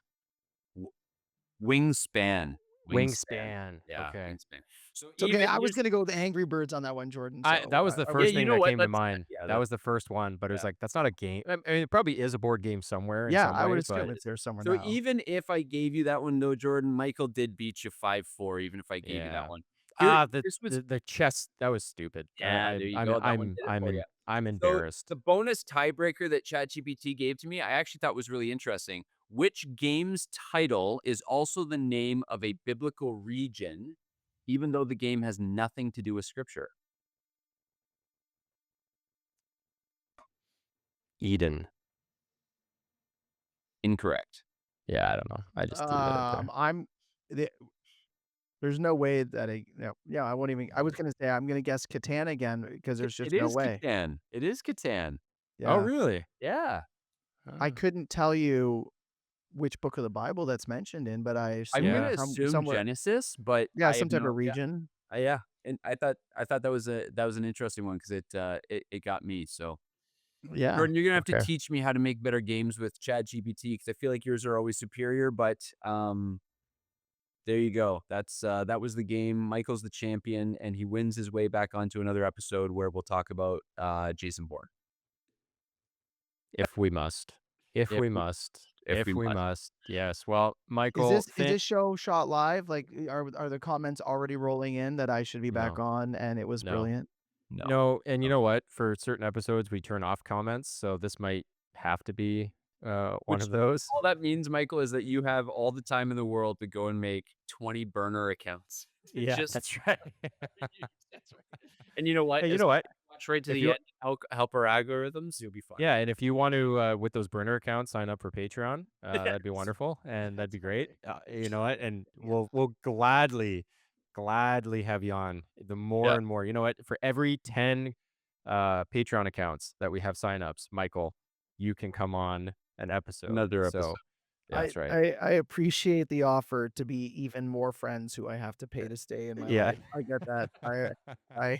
Wingspan. Wingspan. Yeah, Okay. wingspan. So It's okay. even I was here's gonna go with the Angry Birds on that one, Jordan. That So was the yeah, first you thing know that what? came to Let's mind. yeah, That was the first one, but it was yeah. like that's not a game. I mean, it probably is a board game somewhere in yeah, some I would way, assume but it's there somewhere So now. even if I gave you that one though, Jordan, Michael did beat you 5-4, even if I gave you that yeah. one. Here Ah, the this was the, the chess that was stupid. yeah, there you go. That one did it for you. I'm So embarrassed. the bonus tiebreaker that ChatGPT gave to me, I actually thought was really interesting. Which game's title is also the name of a biblical region, even though the game has nothing to do with scripture? Eden. Incorrect. Yeah, I don't know. I just threw that out there. I'm the, there's no way that yeah, I won't even. I was gonna say I'm gonna guess Catan again because there's It just no is way. Catan. It is Catan. Oh, Yeah, really? Yeah. I Ah. couldn't tell you which book of the Bible that's mentioned in, but I I'm assume gonna Yeah. it's assume somewhere. Genesis, but Yeah, I some have type no of region. yeah, and I thought that was an interesting one because it got me. So Yeah. Jordan, you're gonna have to Okay. teach me how to make better games with ChatGPT because I feel like yours are always superior. But there you go. That was the game. Michael's the champion, and he wins his way back onto another episode where we'll talk about Jason Bourne. If we must. If If we we must. if we If we must. must. Yes. Well, Is Michael, this show shot live? Like, are the comments already rolling in that I should be back no. on and it was No. brilliant? No. No, and you know what? For certain episodes, we turn off comments, so this might have to be one Which of those. all that means, Michael, is that you have all the time in the world to go and make 20 burner accounts. Yeah, Just that's right. that's right. And you know what? Hey, you As know long what? as you watch right to If the you end, help our algorithms, you'll be fine. Yeah, and if you want to with those burner accounts sign up for Patreon, that'd be Yes. wonderful and that'd be great. You know what? And Yeah. we'll gladly have you on. The more Yeah. and more. You know what? For every 10 Patreon accounts that we have signups, Michael, you can come on an episode. Another episode. So yeah, that's right. I appreciate the offer to be even more friends who I have to pay to stay in my Yeah. life. I get that. I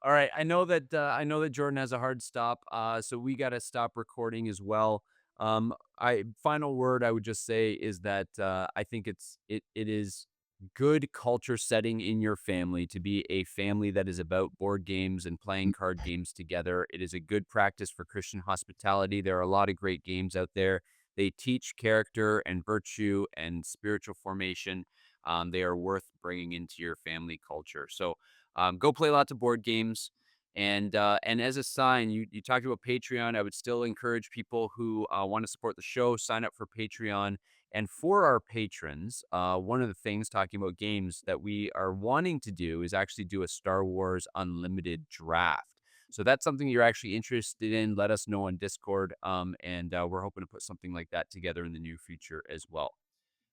All right. I know that Jordan has a hard stop. So we got to stop recording as well. Final word I would just say is that I think it is good culture setting in your family to be a family that is about board games and playing card games together. It is a good practice for Christian hospitality. There are a lot of great games out there. They teach character and virtue and spiritual formation. They are worth bringing into your family culture. So go play lots of board games. And as a sign, you talked about Patreon. I would still encourage people who want to support the show, sign up for Patreon. And for our patrons, one of the things talking about games that we are wanting to do is actually do a Star Wars Unlimited draft. So that's something you're actually interested in. Let us know on Discord. And we're hoping to put something like that together in the near future as well.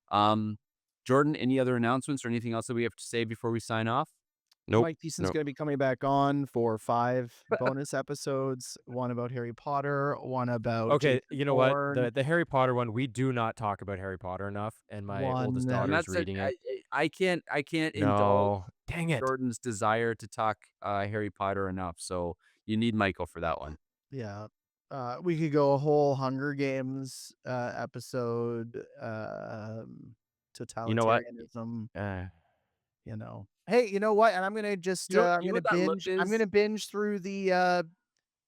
Um, Jordan, any other announcements or anything else that we have to say before we sign off? Nope. Mike Thiessen's Nope. going to be coming back on for 5 bonus episodes. One about Harry Potter, one about Okay, Jason you know what? Bourne, The Harry Potter one, we do not talk about Harry Potter enough, and my oldest one. And daughter's that's reading it. I can't indulge No, dang it. Jordan's desire to talk Harry Potter enough. So you need Michael for that one. Yeah. We could go a whole Hunger Games episode, You know what? totalitarianism, Uh, you know. Hey, you know what? And I'm gonna just I'm You know gonna what that look binge. I'm is? gonna binge through the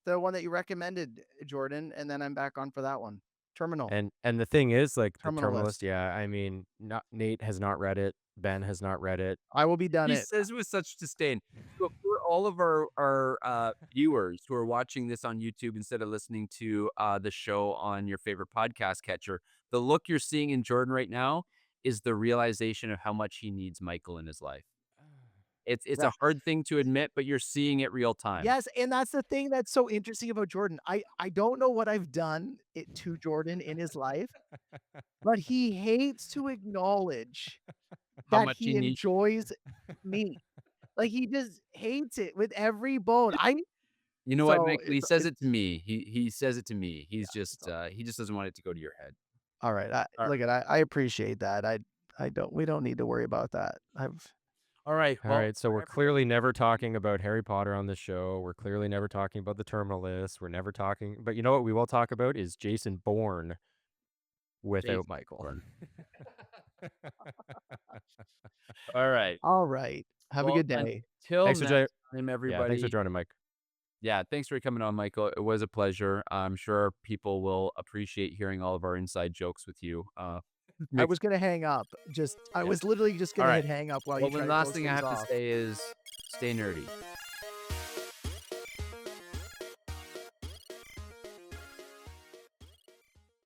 one that you recommended, Jordan, and then I'm back on for that one. Terminal. and the thing is, like the Terminalist. Terminalist, yeah. I mean, Nate has not read it. Ben has not read it. I will be done He it. says with such disdain. So for all of our viewers who are watching this on YouTube instead of listening to the show on your favorite podcast catcher, the look you're seeing in Jordan right now is the realization of how much he needs Michael in his life. It's Yeah. a hard thing to admit, but you're seeing it real time. Yes, and that's the thing that's so interesting about Jordan. I don't know what I've done to Jordan in his life, but he hates to acknowledge How that much he he needs. enjoys me. Like he just hates it with every bone. You know what, So Michael? He it's says it to me. He says it to me. He's it's just he just doesn't want it to go to your head. all right. All Look at I appreciate that. I don't we don't need to worry about that. right. All Well, right, so we're clearly never talking about Harry Potter on the show. We're clearly never talking about the Terminalist. We're never talking, but you know what we will talk about is Jason Bourne without Jason Michael. Bourne. All right. All right. Have a Well, good day. until Thanks for next joining. time, Yeah, everybody. thanks for joining, Mike. Yeah, thanks for coming on, Michael. It was a pleasure. I'm sure people will appreciate hearing all of our inside jokes with you. I Mixed- was gonna hang up. I Yeah. was literally just All gonna right. hit hang up while Well, you the try to last close thing I things have to off. say is stay nerdy.